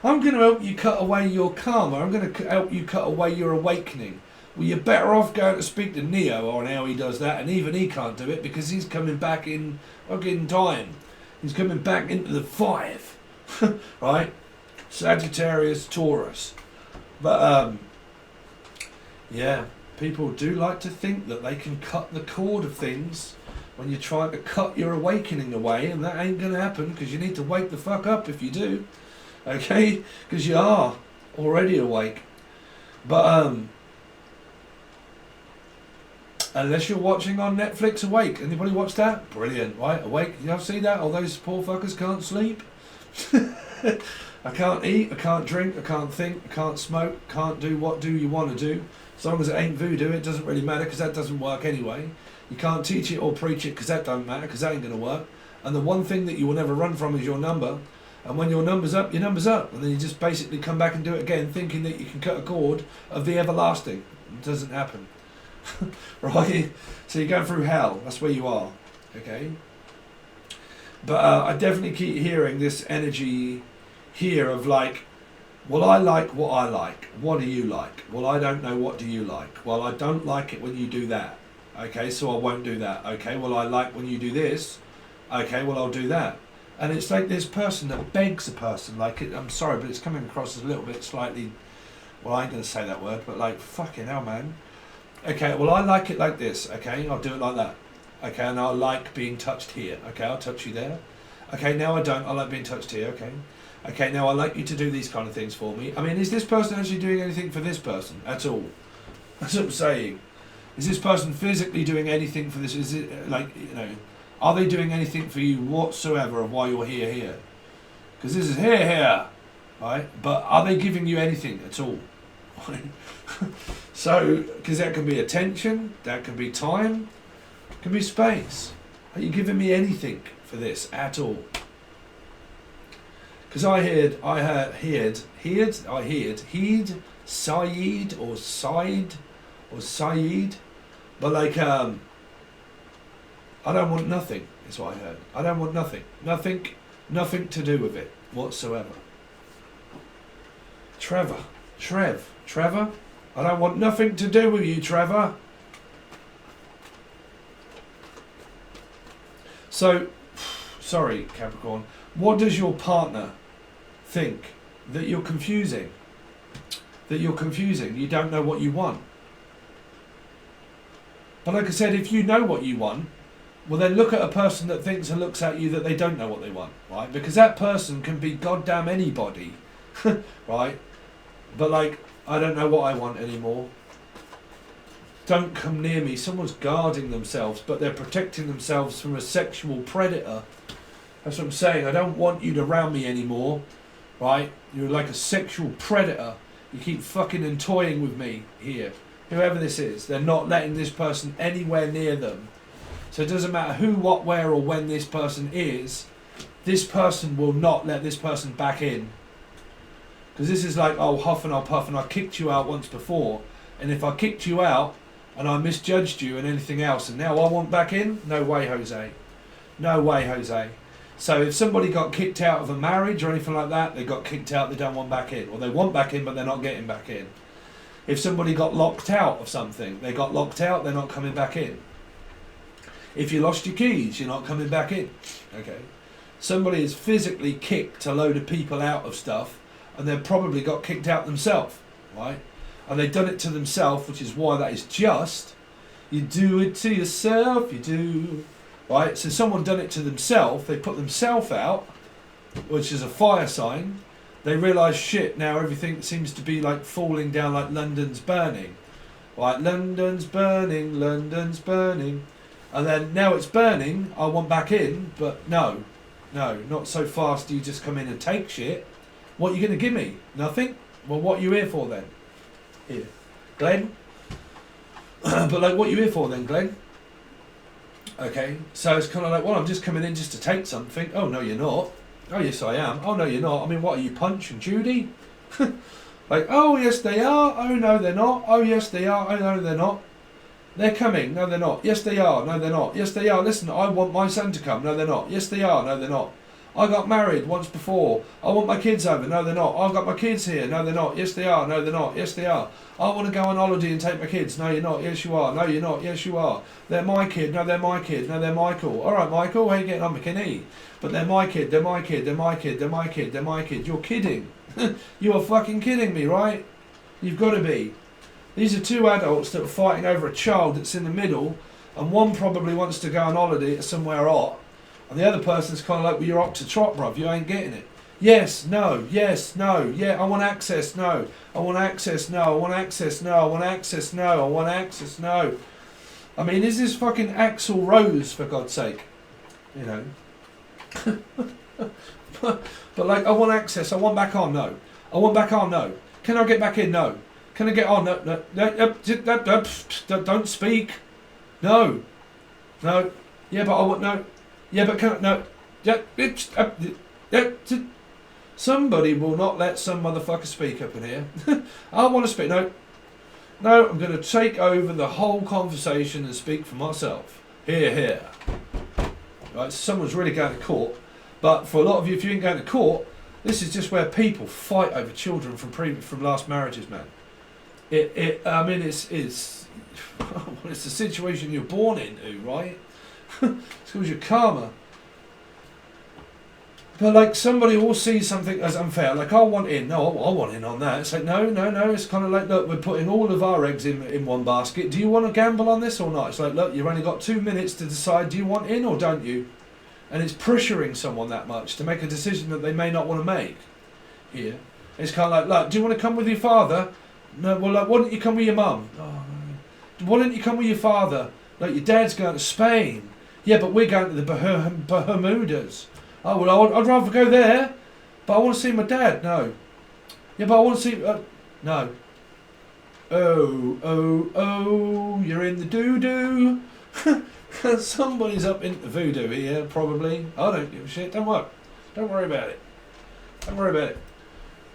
I'm going to help you cut away your karma. I'm going to help you cut away your awakening. Well, you're better off going to speak to Neo on how he does that, and even he can't do it because he's coming back in fucking time. He's coming back into the 5. Right? Sagittarius, Taurus. But, yeah, people do like to think that they can cut the cord of things when you're trying to cut your awakening away, and that ain't going to happen because you need to wake the fuck up if you do. Okay? Because you are already awake. But, unless you're watching on Netflix Awake. Anybody watch that? Brilliant, right? Awake. You ever see that? All those poor fuckers can't sleep. I can't eat, I can't drink, I can't think, I can't smoke, can't do what do you want to do. As long as it ain't voodoo, it doesn't really matter because that doesn't work anyway. You can't teach it or preach it because that don't matter because that ain't going to work. And the one thing that you will never run from is your number. And when your number's up, your number's up. And then you just basically come back and do it again thinking that you can cut a cord of the everlasting. It doesn't happen. Right? So you're going through hell. That's where you are. Okay? But I definitely keep hearing this energy here of like, well, I like what I like. What do you like? Well, I don't know. What do you like? Well, I don't like it when you do that. Okay, so I won't do that. Okay, well, I like when you do this. Okay, well, I'll do that. And it's like this person that begs a person. Like, I'm sorry, but it's coming across as a little bit slightly, well, I ain't going to say that word, but like, fucking hell, man. Okay, well, I like it like this. Okay, I'll do it like that. Okay, and I like being touched here. Okay, I'll touch you there. Okay, now I don't. I like being touched here. Okay. Okay, now I like you to do these kind of things for me. I mean, is this person actually doing anything for this person at all? That's what I'm saying. Is this person physically doing anything for this? Is it like, you know, are they doing anything for you whatsoever of why you're here? Because this is here, right? But are they giving you anything at all? So, because that can be attention, that can be time, it can be space. Are you giving me anything for this at all? Because I heard, Saeed or Saeed, but like, I don't want nothing, is what I heard. I don't want nothing. Nothing to do with it whatsoever. Trevor, I don't want nothing to do with you, Trevor. So, sorry, Capricorn, what does your partner think? That you're confusing? You don't know what you want. But like I said, if you know what you want, well then look at a person that thinks and looks at you that they don't know what they want, right? Because that person can be goddamn anybody, right? But like, I don't know what I want anymore. Don't come near me. Someone's guarding themselves, but they're protecting themselves from a sexual predator. That's what I'm saying. I don't want you around me anymore, right? You're like a sexual predator. You keep fucking and toying with me here. Whoever this is, they're not letting this person anywhere near them. So it doesn't matter who, what, where, or when this person is, this person will not let this person back in. Because this is like, oh, huff and I'll puff, and I kicked you out once before. And if I kicked you out, and I misjudged you and anything else, and now I want back in? No way, Jose. No way, Jose. So if somebody got kicked out of a marriage or anything like that, they got kicked out, they don't want back in. Or they want back in, but they're not getting back in. If somebody got locked out of something, they got locked out, they're not coming back in. If you lost your keys, you're not coming back in. Okay. Somebody has physically kicked a load of people out of stuff, and they've probably got kicked out themselves, right? And they've done it to themselves, which is why that is just. You do it to yourself, you do. right? So someone done it to themselves. They put themselves out, which is a fire sign. They realise, shit, now everything seems to be like falling down, like London's burning. Right, London's burning, London's burning. And then now it's burning, I want back in, but no, not so fast. Do you just come in and take shit? What are you going to give me? Nothing? Well, what are you here for then? Here. Glenn? But like, what are you here for then, Glenn? Okay, so it's kind of like, well, I'm just coming in just to take something. Oh, no, you're not. Oh, yes, I am. Oh, no, you're not. I mean, what are you, Punch and Judy? Like, oh, yes, they are. Oh, no, they're not. Oh, yes, they are. Oh, no, they're not. They're coming. No, they're not. Yes, they are. No, they're not. Yes, they are. Listen, I want my son to come. No, they're not. Yes, they are. No, they're not. I got married once before. I want my kids over. No, they're not. I've got my kids here. No, they're not. Yes, they are. No, they're not. Yes, they are. I want to go on holiday and take my kids. No, you're not. Yes, you are. No, you're not. Yes, you are. They're my kid. No, they're my kid. No, they're Michael. All right, Michael, how you getting on, McKinney? But they're my kid. They're my kid. They're my kid. They're my kid. They're my kid. You're kidding. You are fucking kidding me, right? You've got to be. These are two adults that are fighting over a child that's in the middle, and one probably wants to go on holiday somewhere hot, and the other person's kind of like, well, you're up to trot, bruv, you ain't getting it. Yes, no, yeah, I want access, no. I want access, no, I want access, no, I want access, no, I want access, no. I mean, is this fucking Axl Rose, for God's sake? You know. But like, I want access, I want back on, no. I want back on, no. Can I get back in? No. Can I get on? No, don't speak. No. Yeah, but I want, no. Yeah, but can I, no. Somebody will not let some motherfucker speak up in here. I want to speak. No, I'm going to take over the whole conversation and speak for myself. Here. Right, someone's really going to court. But for a lot of you, if you ain't going to court, this is just where people fight over children from last marriages, man. I mean, it's the situation you're born into, right? It's called your karma. But like, somebody will see something as unfair, like, I want in. No, I want in on that. It's like, no. It's kind of like, look, we're putting all of our eggs in one basket. Do you want to gamble on this or not? It's like, look, you've only got 2 minutes to decide, do you want in or don't you? And it's pressuring someone that much to make a decision that they may not want to make. Here, it's kind of like, look, do you want to come with your father? No, well, like, why don't you come with your mum? Oh, why don't you come with your father? Like, your dad's going to Spain. Yeah, but we're going to the Bermudas. Oh, well, I'd rather go there, but I want to see my dad. No. Yeah, but I want to see... no. Oh, you're in the doo-doo. Somebody's up into voodoo here, probably. I don't give a shit. Don't worry about it. Don't worry about it.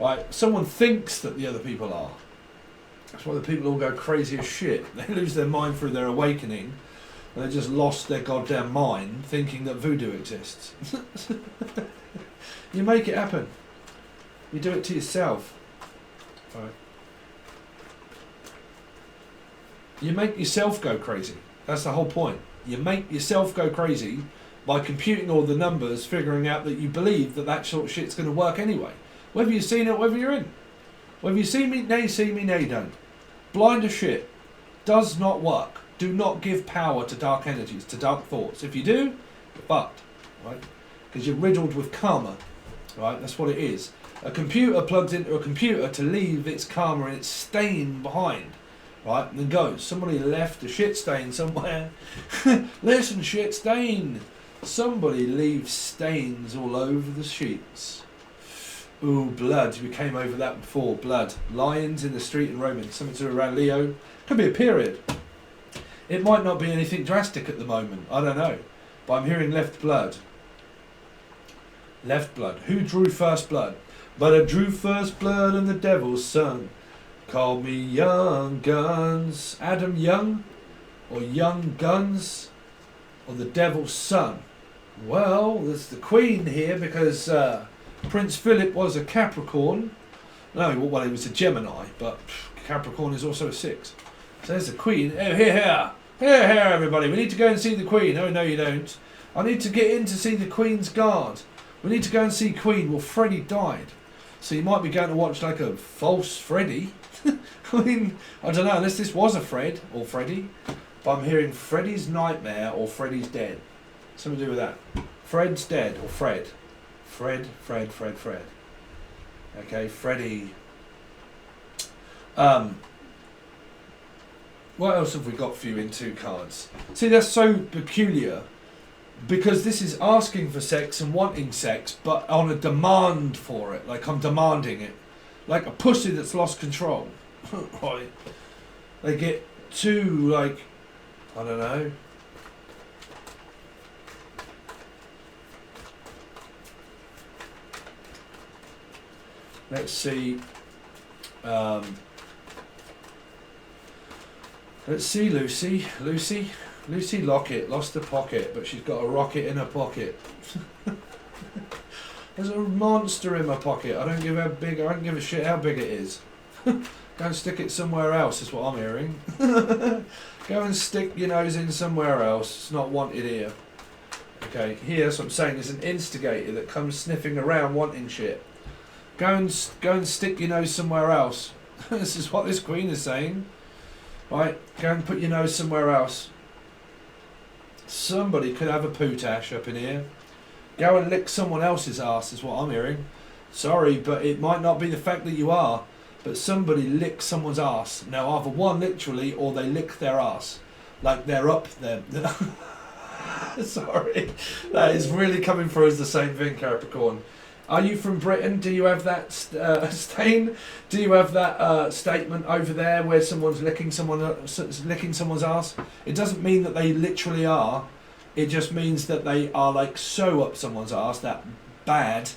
Right, someone thinks that the other people are. That's why the people all go crazy as shit. They lose their mind through their awakening. And they just lost their goddamn mind thinking that voodoo exists. You make it happen. You do it to yourself. Right. You make yourself go crazy. That's the whole point. You make yourself go crazy by computing all the numbers, figuring out that you believe that that sort of shit's going to work anyway. Whether you've seen it, whether you're in. Whether you see me, nay, you don't. Blind as shit. Does not work. Do not give power to dark energies, to dark thoughts. If you do, you're fucked, right? Because you're riddled with karma, right? That's what it is. A computer plugs into a computer to leave its karma and its stain behind, right? And then goes. Somebody left a shit stain somewhere. Listen, shit stain. Somebody leaves stains all over the sheets. Ooh, blood. We came over that before. Blood. Lions in the street in Roman. Something to do around Leo. Could be a period. It might not be anything drastic at the moment. I don't know. But I'm hearing left blood. Left blood. Who drew first blood? But I drew first blood and the devil's son called me Young Guns. Adam Young? Or Young Guns? Or the devil's son? Well, there's the Queen here because Prince Philip was a Capricorn. No, well, he was a Gemini, but Capricorn is also a 6. So there's the Queen. Oh, here, everybody. We need to go and see the Queen. Oh, no, you don't. I need to get in to see the Queen's Guard. We need to go and see Queen. Well, Freddie died. So you might be going to watch like a false Freddie. I mean, I don't know, unless this was a Fred or Freddie. But I'm hearing Freddie's Nightmare or Freddie's Dead. Something to do with that. Fred's dead, or Fred. Fred. Okay, Freddie. What else have we got for you in 2 cards? See, that's so peculiar. Because this is asking for sex and wanting sex, but on a demand for it. Like I'm demanding it. Like a pussy that's lost control. Right. They get too, like, I don't know. Let's see. Let's see, Lucy. Lucy Lockett lost a pocket, but she's got a rocket in her pocket. There's a monster in my pocket. I don't give a shit how big it is. Go and stick it somewhere else, is what I'm hearing. Go and stick your nose in somewhere else. It's not wanted here. Okay, here, so I'm saying there's an instigator that comes sniffing around wanting shit. Go and stick your nose somewhere else. This is what this queen is saying. Right, go and put your nose somewhere else. Somebody could have a pootash up in here. Go and lick someone else's ass is what I'm hearing. Sorry, but it might not be the fact that you are, but somebody licks someone's ass. Now, either one literally, or they lick their ass. Like they're up there. Sorry, that is really coming through as the same thing, Capricorn. Are you from Britain? Do you have that stain? Do you have that statement over there where someone's licking someone's ass? It doesn't mean that they literally are. It just means that they are like so up someone's ass that bad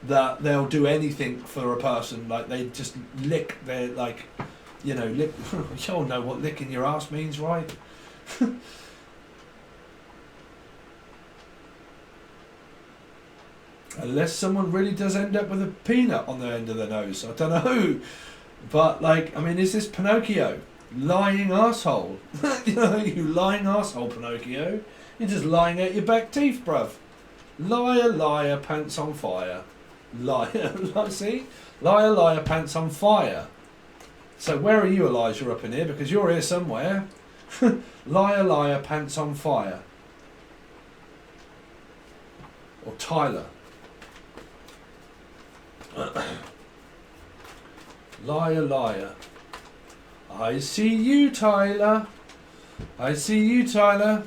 that they'll do anything for a person. Like they just lick their lick. You all know what licking your ass means, right? Unless someone really does end up with a peanut on the end of their nose. I don't know. But, like, I mean, is this Pinocchio? Lying arsehole. You lying arsehole, Pinocchio. You're just lying out your back teeth, bruv. Liar, liar, pants on fire. Liar, see? Liar, liar, pants on fire. So where are you, Elijah, up in here? Because you're here somewhere. Liar, liar, pants on fire. Or Tyler. Liar, liar. I see you, Tyler. I see you, Tyler.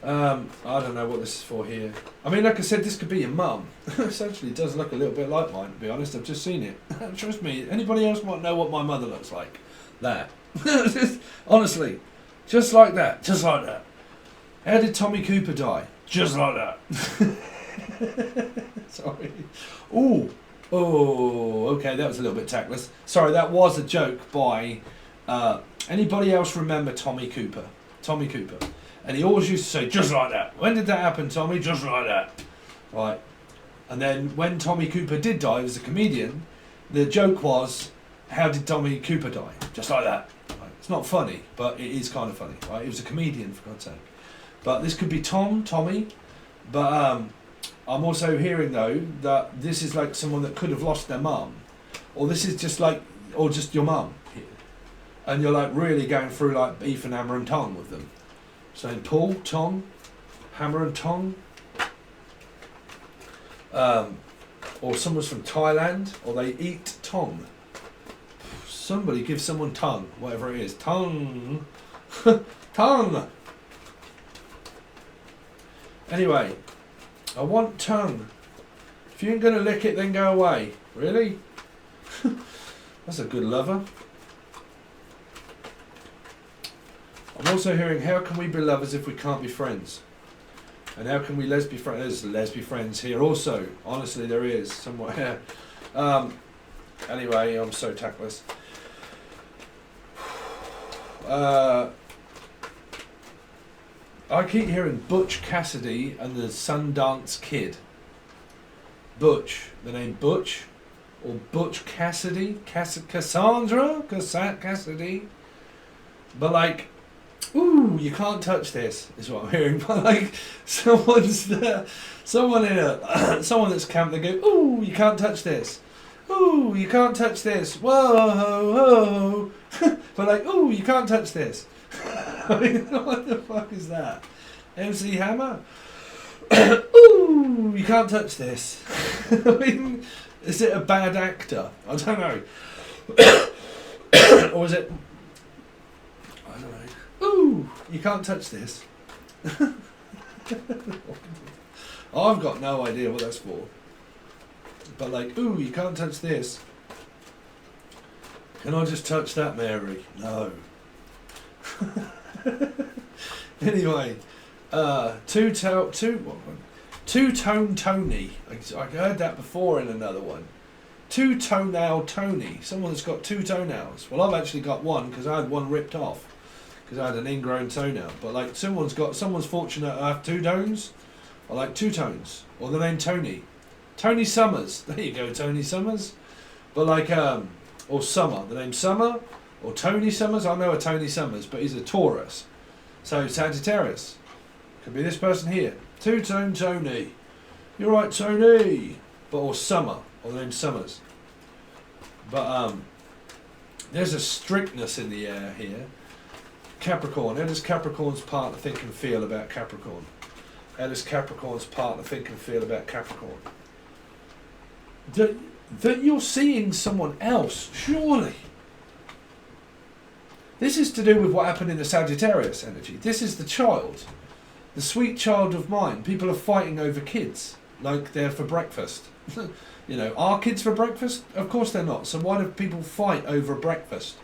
I don't know what this is for here. I mean, like I said, this could be your mum. This actually does look a little bit like mine, to be honest. I've just seen it. Trust me, anybody else might know what my mother looks like. That. Honestly. Just like that. Just like that. How did Tommy Cooper die? Just like that. Sorry. Ooh. Oh, okay, that was a little bit tactless. Sorry, that was a joke by... anybody else remember Tommy Cooper? Tommy Cooper. And he always used to say, just like that. When did that happen, Tommy? Just like that. Right. And then when Tommy Cooper did die, he was a comedian, the joke was, how did Tommy Cooper die? Just like that. Right. It's not funny, but it is kind of funny. Right? He was a comedian, for God's sake. But this could be Tommy. But I'm also hearing, though, that this is like someone that could have lost their mum. Or this is just like, or just your mum. And you're like really going through like beef and hammer and tongue with them. Saying Paul, Tom, hammer and tongue. Or someone's from Thailand, or they eat tongue. Somebody give someone tongue, whatever it is. Tongue. Tongue. Anyway, I want tongue. If you ain't going to lick it, then go away. Really? That's a good lover. I'm also hearing, how can we be lovers if we can't be friends? And how can we lesbian friends? There's lesbian friends here also. Honestly, there is somewhere. Anyway, I'm so tactless. I keep hearing Butch Cassidy and the Sundance Kid. Butch, the name Butch, or Butch Cassidy, Cassandra Cassidy. But like, ooh, you can't touch this, is what I'm hearing. But like, someone that's camped, they go, ooh, you can't touch this. ooh, you can't touch this. Whoa, whoa. But like, ooh, you can't touch this. I mean, what the fuck is that? MC Hammer? Ooh, you can't touch this. I mean, is it a bad actor? I don't know. Or is it... I don't know. Ooh, you can't touch this. I've got no idea what that's for. But like, ooh, you can't touch this. Can I just touch that, Mary? No. Anyway, two-tone Tony. I heard that before in another one. Two-toenail Tony. Someone that's got two toenails. Well, I've actually got one because I had one ripped off because I had an ingrown toenail. But like, someone's fortunate to have two tones. I like two tones. Or the name Tony. Tony Summers. There you go, Tony Summers. But like, or Summer. The name Summer. Or Tony Summers. I know a Tony Summers, but he's a Taurus. So Sagittarius. Could be this person here. Two-tone Tony. You're right, Tony. But or Summer. Or the name Summers. But there's a strictness in the air here. Capricorn. How does Capricorn's partner think and feel about Capricorn? How does Capricorn's partner think and feel about Capricorn? That you're seeing someone else, surely. This is to do with what happened in the Sagittarius energy. This is the child. The sweet child of mine. People are fighting over kids. Like they're for breakfast. You know, are kids for breakfast? Of course they're not. So why do people fight over breakfast?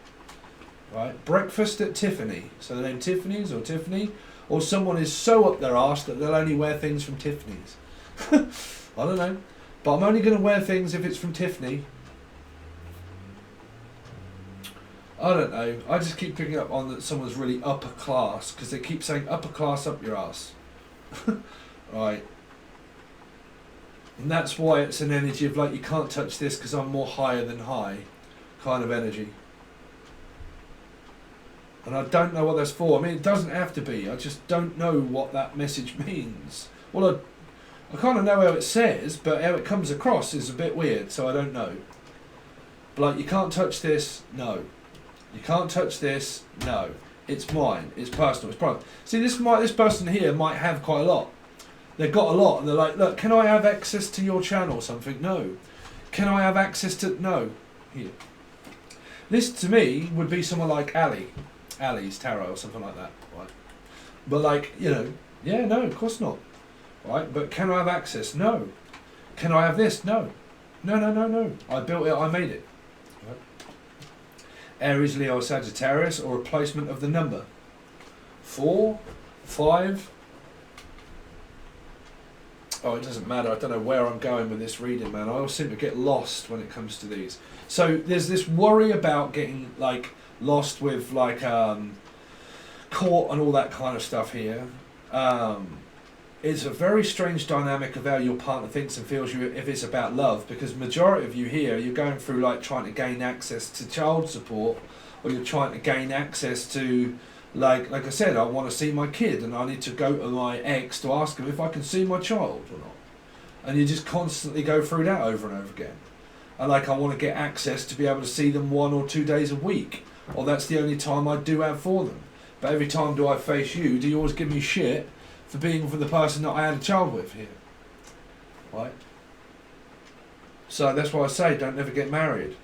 Right? Breakfast at Tiffany. So the name Tiffany's or Tiffany. Or someone is so up their arse that they'll only wear things from Tiffany's. I don't know. But I'm only going to wear things if it's from Tiffany. I don't know. I just keep picking up on that someone's really upper class. Because they keep saying upper class up your arse. Right. And that's why it's an energy of like, you can't touch this because I'm more higher than high. Kind of energy. And I don't know what that's for. I mean, it doesn't have to be. I just don't know what that message means. Well, I kind of know how it says, but how it comes across is a bit weird, so I don't know. But like, you can't touch this, no. You can't touch this, no. It's mine. It's personal. It's private. See, this person here might have quite a lot. They've got a lot, and they're like, look, can I have access to your channel or something? No. Can I have access to... No. Here. This, to me, would be someone like Ali's tarot or something like that, right? But like, you know, yeah, no, of course not, right? But can I have access? No. Can I have this? No. No. I built it, I made it. Right? Aries, Leo, Sagittarius, or replacement of the number. 4, 5. Oh, it doesn't matter. I don't know where I'm going with this reading, man. I always seem to get lost when it comes to these. So there's this worry about getting like lost with like court and all that kind of stuff here. It's a very strange dynamic of how your partner thinks and feels you if it's about love, because majority of you here, you're going through like trying to gain access to child support, or you're trying to gain access to like I said, I want to see my kid and I need to go to my ex to ask him if I can see my child or not. And you just constantly go through that over and over again. And like, I want to get access to be able to see them 1 or 2 days a week. Or that's the only time I do have for them. But every time do I face you, do you always give me shit for being with the person that I had a child with here? Right? So that's why I say, don't ever get married.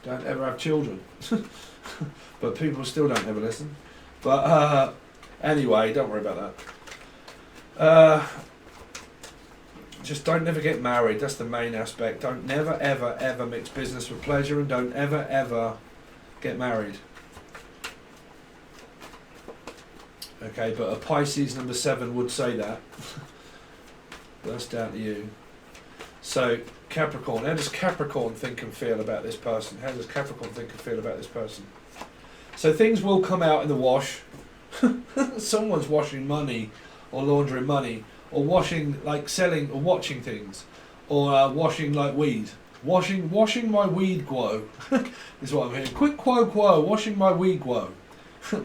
Don't ever have children. But people still don't ever listen. But anyway, don't worry about that. Just don't never get married. That's the main aspect. Don't never ever ever mix business with pleasure, and don't ever ever get married. Okay, but a Pisces number 7 would say that. But that's down to you. So Capricorn, how does Capricorn think and feel about this person? How does Capricorn think and feel about this person? So things will come out in the wash. Someone's washing money or laundering money, or washing, like selling or watching things, or washing like weed. Washing my weed guo is what I'm hearing. Quick quo, washing my weed guo.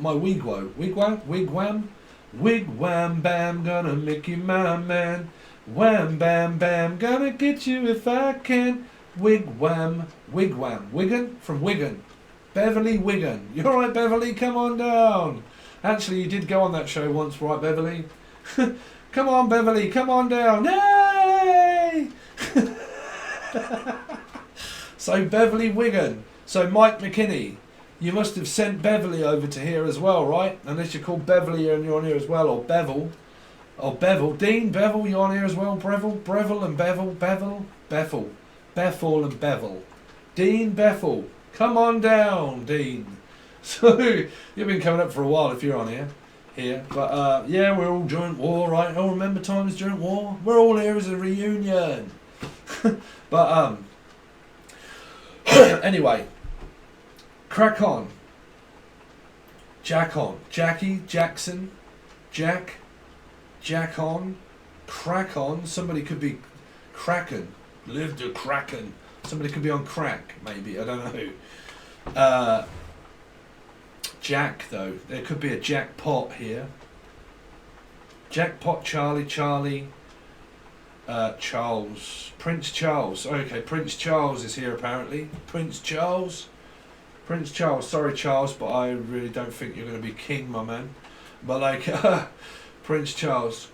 My weed guo. Wigwam. Wigwam bam, gonna make you my man. Wham bam bam, gonna get you if I can. Wigwam. Wigwam. Wigan? From Wigan. Beverly Wigan. You alright, Beverly? Come on down. Actually, you did go on that show once, right, Beverly? Come on, Beverly. Come on down. Yay! So, Beverly Wigan. So, Mike McKinney. You must have sent Beverly over to here as well, right? Unless you're called Beverly and you're on here as well, or Bevel. Or Bevel. Dean, Bevel, you on here as well? Breville and Bevel. Bethel and Bevel. Dean Bethel. Come on down, Dean. So, you've been coming up for a while if you're on here. But, yeah, we're all during war, right? Oh, remember times during war? We're all here as a reunion. But, anyway. Crack on. Jack on. Jackie, Jackson, Jack on. Crack on. Somebody could be Kraken. Live to Kraken. Somebody could be on crack, maybe. I don't know. Jack, though. There could be a jackpot here. Jackpot, Charlie, Charles. Prince Charles. Okay, Prince Charles is here apparently. Prince Charles. Sorry, Charles, but I really don't think you're going to be king, my man. But like, Prince Charles.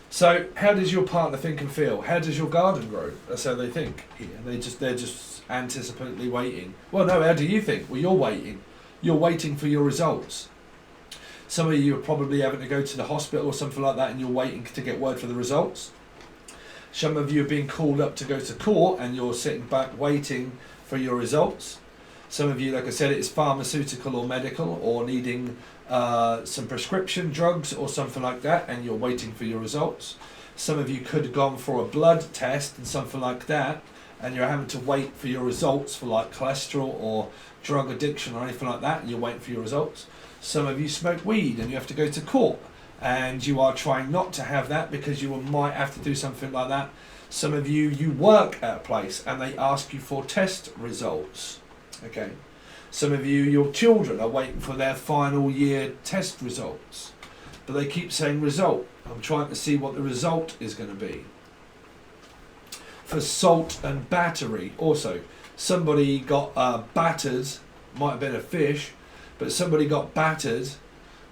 So, how does your partner think and feel? How does your garden grow? That's how they think here. They're just anticipantly waiting. Well, no, how do you think? Well, you're waiting. You're waiting for your results. Some of you are probably having to go to the hospital or something like that and you're waiting to get word for the results. Some of you are being called up to go to court and you're sitting back waiting for your results. Some of you, like I said, it's pharmaceutical or medical or needing some prescription drugs or something like that and you're waiting for your results. Some of you could have gone for a blood test and something like that and you're having to wait for your results for like cholesterol or drug addiction or anything like that and you're waiting for your results. Some of you smoke weed and you have to go to court and you are trying not to have that because you might have to do something like that. Some of you, you work at a place and they ask you for test results. Okay. Some of you, your children are waiting for their final year test results. But they keep saying result. I'm trying to see what the result is going to be. For salt and battery. Also, somebody got battered. Might have been a fish. But somebody got battered.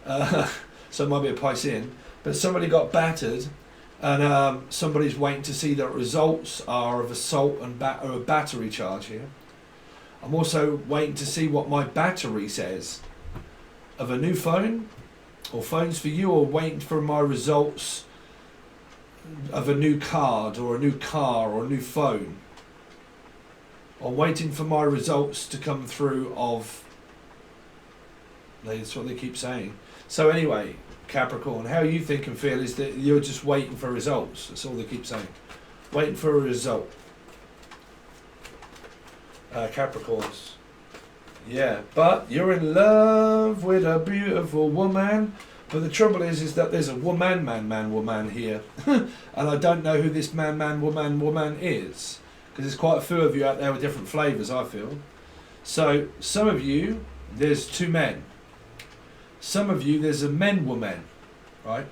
So it might be a Piscean. But somebody got battered. And somebody's waiting to see the results are of a salt and or a battery charge here. I'm also waiting to see what my battery says of a new phone or phones for you, or waiting for my results of a new card or a new car or a new phone, or waiting for my results to come through of, that's what they keep saying. So anyway, Capricorn, how you think and feel is that you're just waiting for results. That's all they keep saying. Waiting for a result. Capricorns. Yeah, but you're in love with a beautiful woman. But the trouble is that there's a woman here. And I don't know who this woman is. Because there's quite a few of you out there with different flavours, I feel. So, some of you, there's two men. Some of you, there's a woman, right?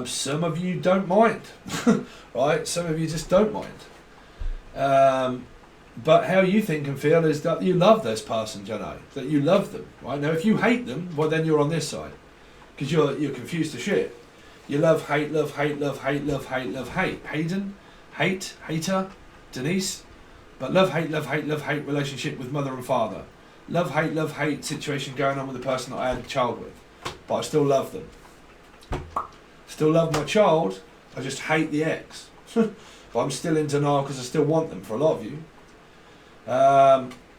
Some of you don't mind, right? Some of you just don't mind. But how you think and feel is that you love this person, Jono. That you love them, right? Now, if you hate them, well, then you're on this side. Because you're confused to shit. You love, hate, love, hate, love, hate, love, hate, love, hate. Hayden, hate, hater, Denise. But love, hate, love, hate, love, hate relationship with mother and father. Love, hate situation going on with the person that I had a child with. But I still love them. Still love my child, I just hate the ex. But I'm still in denial because I still want them for a lot of you.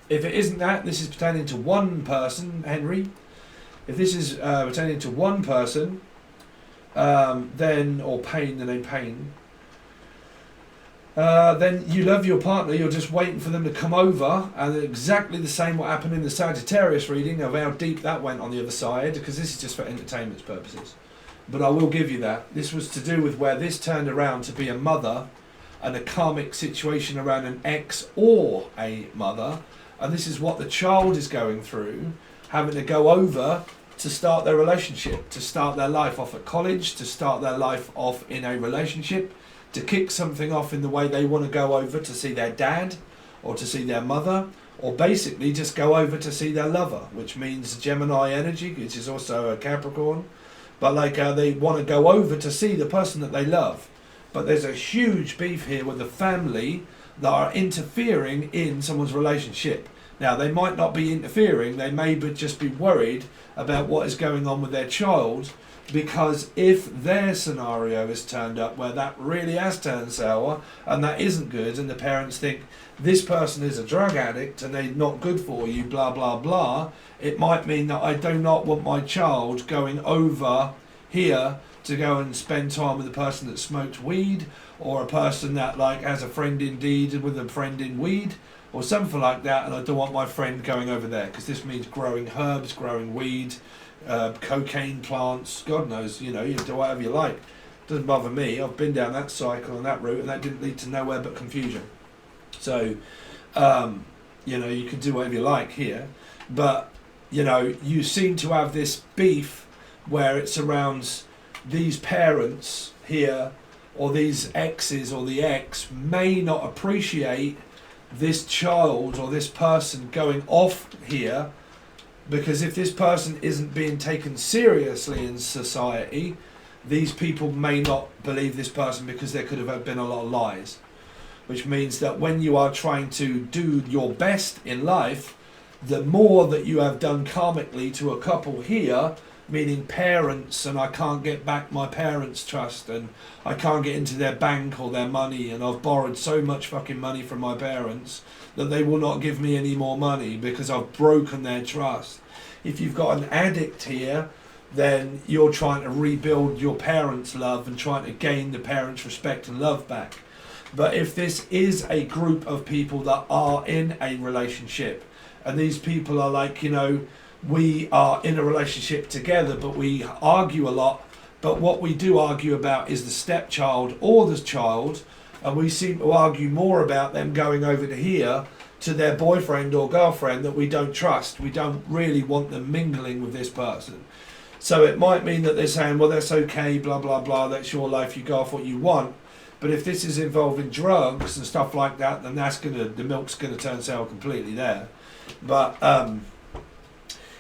If it isn't that, this is pertaining to one person, Henry. If this is pertaining to one person, then, or pain, the name pain, then you love your partner, you're just waiting for them to come over, and exactly the same what happened in the Sagittarius reading of how deep that went on the other side, because this is just for entertainment purposes. But I will give you that. This was to do with where this turned around to be a mother and a karmic situation around an ex or a mother. And this is what the child is going through, having to go over to to start their relationship, to start their life off at college, to start their life off in a relationship, to kick something off in the way they want to go over to see their dad or to see their mother, or basically just go over to see their lover, which means Gemini energy, which is also a Capricorn. But like they want to go over to see the person that they love. But there's a huge beef here with the family that are interfering in someone's relationship. Now, they might not be interfering, they may just be worried about what is going on with their child, because if their scenario is turned up where that really has turned sour and that isn't good, and the parents think this person is a drug addict and they're not good for you, blah blah blah, it might mean that I do not want my child going over here to go and spend time with a person that smoked weed, or a person that like has a friend indeed with a friend in weed, or something like that, and I don't want my friend going over there, because this means growing herbs, growing weed, cocaine plants, God knows, you know, you do whatever you like. Doesn't bother me. I've been down that cycle and that route, and that didn't lead to nowhere but confusion. So, you know, you can do whatever you like here, but, you know, you seem to have this beef where it surrounds these parents here, or these exes, or the ex may not appreciate this child or this person going off here, because if this person isn't being taken seriously in society, these people may not believe this person, because there could have been a lot of lies. Which means that when you are trying to do your best in life, the more that you have done karmically to a couple here, meaning parents, and I can't get back my parents' trust, and I can't get into their bank or their money, and I've borrowed so much fucking money from my parents that they will not give me any more money because I've broken their trust. If you've got an addict here, then you're trying to rebuild your parents' love and trying to gain the parents' respect and love back. But if this is a group of people that are in a relationship, and these people are like, you know, we are in a relationship together, but we argue a lot, but what we do argue about is the stepchild or the child, and we seem to argue more about them going over to here to their boyfriend or girlfriend that we don't trust. We don't really want them mingling with this person. So it might mean that they're saying, well, that's okay, blah blah blah, that's your life, you go off what you want. But if this is involving drugs and stuff like that, then that's the milk's gonna turn sour completely there. But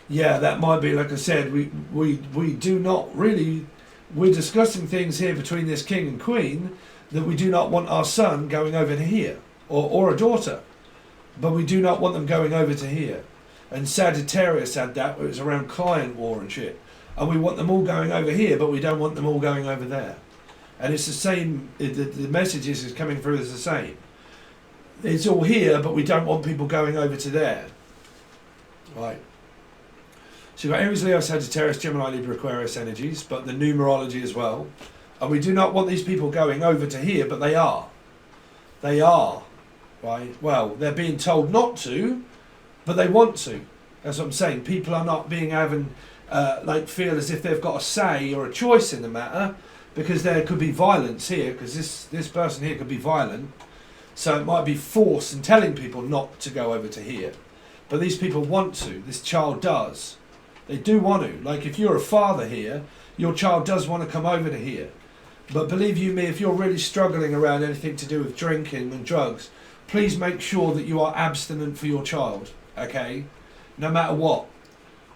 yeah, that might be, like I said, we do not really, we're discussing things here between this king and queen that we do not want our son going over to here, or a daughter, but we do not want them going over to here. And Sagittarius had that, where it was around client war and shit, and we want them all going over here, but we don't want them all going over there. And it's the same, the messages is coming through as the same. It's all here, but we don't want people going over to there. Right. So you've got Aries, Leo, Sagittarius, Gemini, Libra, Aquarius energies, but the numerology as well. And we do not want these people going over to here, but they are. They are. Right. Well, they're being told not to, but they want to. That's what I'm saying. People are not being like feel as if they've got a say or a choice in the matter, because there could be violence here, because this person here could be violent. So it might be force and telling people not to go over to here. But these people want to. This child does. They do want to. Like if you're a father here, your child does want to come over to here. But believe you me, if you're really struggling around anything to do with drinking and drugs, please make sure that you are abstinent for your child, okay? No matter what.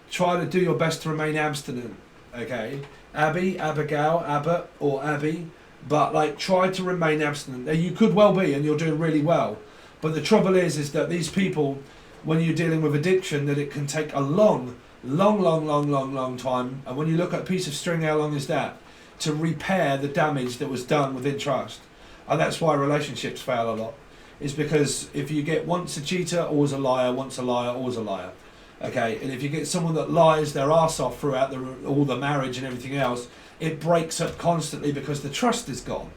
Try to do your best to remain abstinent, okay? Abby, Abigail, Abbott, or Abby, but like try to remain abstinent. Now, you could well be, and you're doing really well. But the trouble is that these people, when you're dealing with addiction, that it can take a long time. And when you look at a piece of string, how long is that? To repair the damage that was done within trust. And that's why relationships fail a lot. Is because if you get once a cheater, always a liar, once a liar, always a liar. Okay, and if you get someone that lies their arse off throughout all the marriage and everything else, it breaks up constantly because the trust is gone.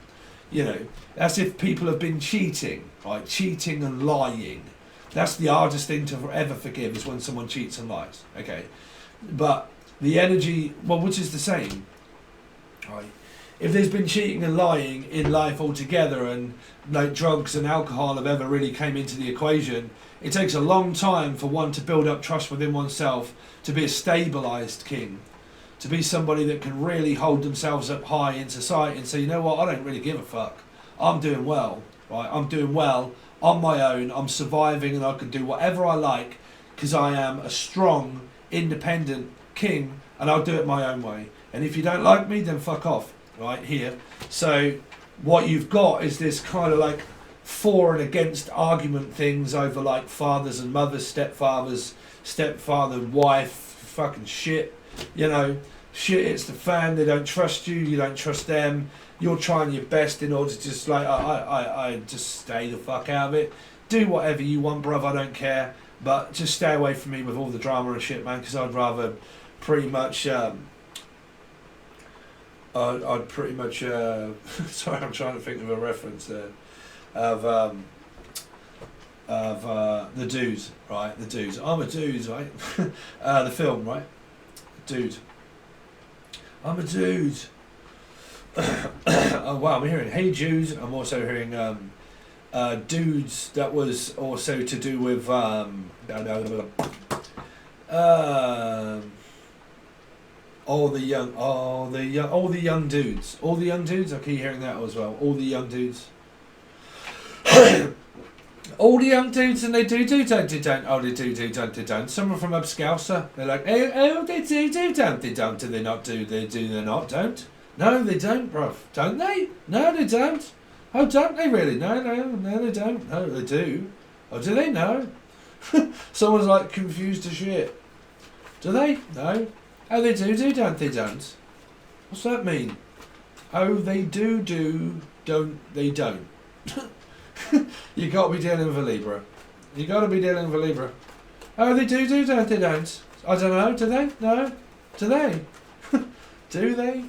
You know, that's if people have been cheating, right? Cheating and lying. That's the hardest thing to ever forgive, is when someone cheats and lies. Okay, but the energy, well, which is the same, right? If there's been cheating and lying in life altogether, and like drugs and alcohol have ever really came into the equation, It takes a long time for one to build up trust within oneself, to be a stabilised king, to be somebody that can really hold themselves up high in society and say, you know what, I don't really give a fuck. I'm doing well, right? I'm doing well on my own. I'm surviving and I can do whatever I like because I am a strong, independent king and I'll do it my own way. And if you don't like me, then fuck off, right, here. So what you've got is this kind of like for and against argument things over like fathers and mothers, stepfather, wife, fucking shit, you know, shit hits the fan, they don't trust you, you don't trust them, you're trying your best in order to just like, I just stay the fuck out of it, do whatever you want, bruv, I don't care, but just stay away from me with all the drama and shit, man, because I'd rather pretty much, I'd pretty much, sorry, I'm trying to think of a reference there, of the dudes, right? The dudes. I'm a dude, right? The film, right? Dude. I'm a dude. Oh wow, I'm hearing Hey Jude. I'm also hearing dudes. That was also to do with all the young dudes. All the young dudes. I keep hearing that as well. All the young dudes. All the young dudes, and they don't. Oh, they don't. Some are from Upscouser. They're like, oh, they don't. They don't. Do they not do? They do. They not. Don't. No, they don't, bruv. Don't they? No, they don't. Oh, don't they really? No, they don't. No, they do. Oh, do they? No. Someone's like confused as shit. Do they? No. Oh, they do. Don't they? Don't. What's that mean? Oh, they do. Don't they? Don't. You got to be dealing with a Libra. You got to be dealing with a Libra. Oh, they do, don't they? Don't. I don't know. Do they? No. Do they? Do they?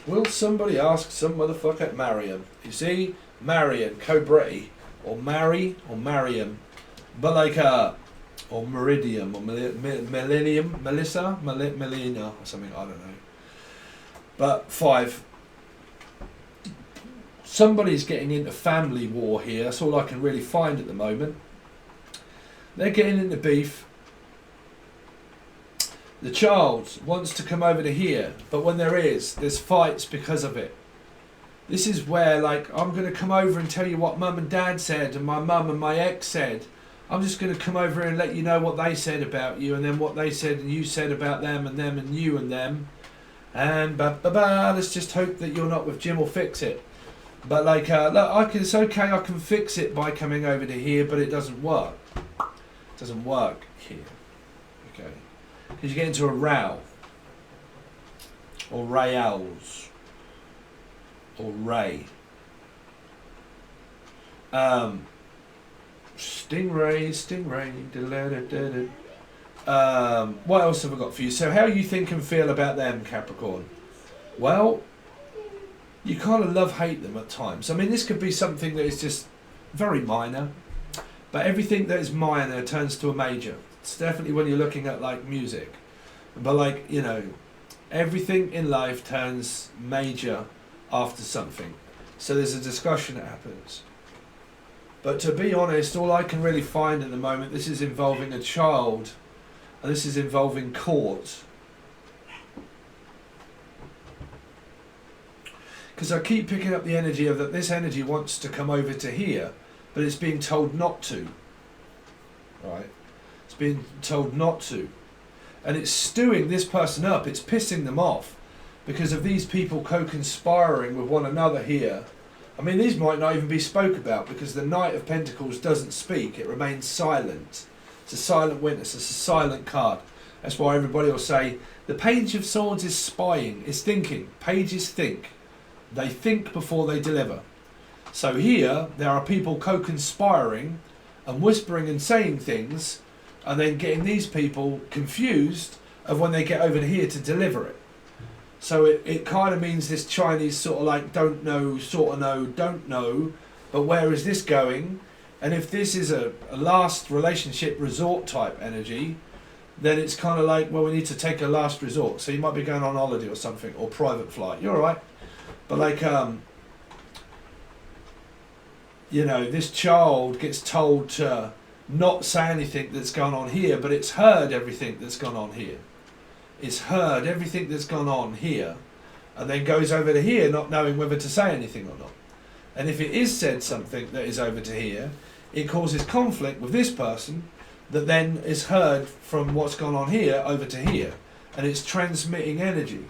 Will somebody ask some motherfucker Mariam? You see, Mariam, Cobretti, or Mary, or Mariam, but like or Meridium, or Millennium, Melissa, Melina, or something. I don't know. But 5. Somebody's getting into family war here. That's all I can really find at the moment. They're getting into beef. The child wants to come over to here, but when there's fights because of it. This is where, like, I'm going to come over and tell you what mum and dad said and my mum and my ex said. I'm just going to come over and let you know what they said about you and then what they said and you said about them and you and them. And let's just hope that you're not with Jim or fix it. But like, look, it's okay, I can fix it by coming over to here, but it doesn't work. It doesn't work here. Okay. Because you get into a row. Or rayals. Or ray. Stingray. What else have I got for you? So how you think and feel about them, Capricorn? Well, you kind of love-hate them at times. I mean, this could be something that is just very minor, but everything that is minor turns to a major. It's definitely when you're looking at, like, music. But, like, you know, everything in life turns major after something. So there's a discussion that happens. But to be honest, all I can really find at the moment, this is involving a child, and this is involving court. Because I keep picking up the energy of that this energy wants to come over to here, but it's being told not to. Right? It's being told not to. And it's stewing this person up, it's pissing them off because of these people co-conspiring with one another here. I mean, these might not even be spoke about because the Knight of Pentacles doesn't speak, it remains silent. It's a silent witness, it's a silent card. That's why everybody will say, the Page of Swords is spying, is thinking. Pages think. They think before they deliver. So here, there are people co-conspiring and whispering and saying things and then getting these people confused of when they get over to here to deliver it. So it kind of means this Chinese sort of like don't know, sort of know, don't know, but where is this going? And if this is a last relationship resort type energy, then it's kind of like, well, we need to take a last resort. So you might be going on holiday or something, or private flight. You're all right. But like, you know, this child gets told to not say anything that's gone on here, but it's heard everything that's gone on here. It's heard everything that's gone on here, and then goes over to here not knowing whether to say anything or not. And if it is said something that is over to here, it causes conflict with this person that then is heard from what's gone on here over to here. And it's transmitting energy.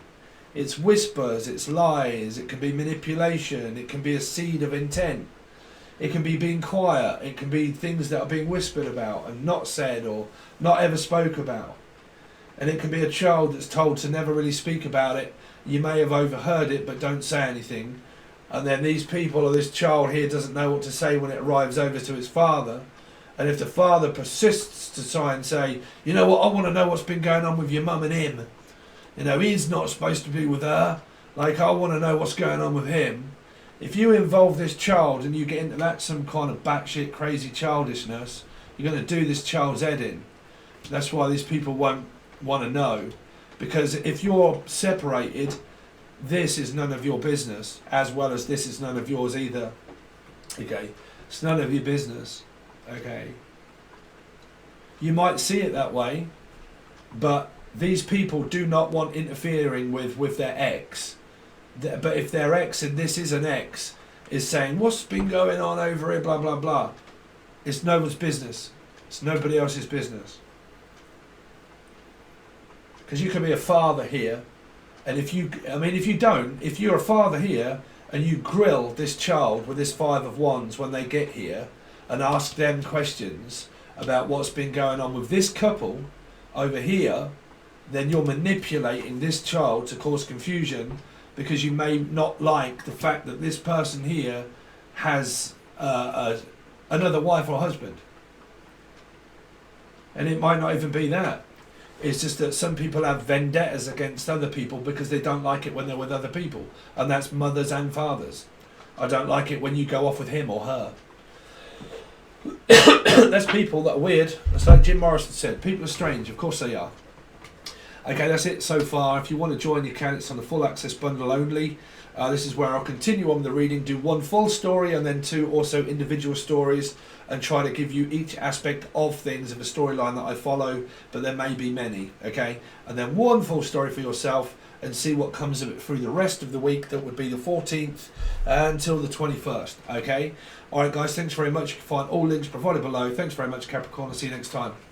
It's whispers, it's lies, it can be manipulation, it can be a seed of intent. It can be being quiet, it can be things that are being whispered about and not said or not ever spoke about. And it can be a child that's told to never really speak about it. You may have overheard it but don't say anything. And then these people or this child here doesn't know what to say when it arrives over to its father. And if the father persists to try and say, you know what, I want to know what's been going on with your mum and him. You know, he's not supposed to be with her. Like, I want to know what's going on with him. If you involve this child and you get into that some kind of batshit crazy childishness, you're going to do this child's head in. That's why these people won't want to know. Because if you're separated, this is none of your business, as well as this is none of yours either. Okay, it's none of your business. Okay, you might see it that way, but these people do not want interfering with their ex. But if their ex, and this is an ex, is saying what's been going on over here, blah blah blah, it's no one's business. It's nobody else's business. Because you can be a father here. And if you're a father here and you grill this child with this Five of Wands when they get here and ask them questions about what's been going on with this couple over here, then you're manipulating this child to cause confusion because you may not like the fact that this person here has another wife or husband. And it might not even be that. It's just that some people have vendettas against other people because they don't like it when they're with other people. And that's mothers and fathers. I don't like it when you go off with him or her. That's people that are weird. It's like Jim Morrison said, people are strange. Of course they are. Okay, that's it so far. If you want to join, you can. It's on the full access bundle only. This is where I'll continue on the reading, do one full story and then two also individual stories, and try to give you each aspect of things of a storyline that I follow, but there may be many, okay? And then one full story for yourself and see what comes of it through the rest of the week. That would be the 14th until the 21st, okay? All right, guys, thanks very much. You can find all links provided below. Thanks very much, Capricorn. I'll see you next time.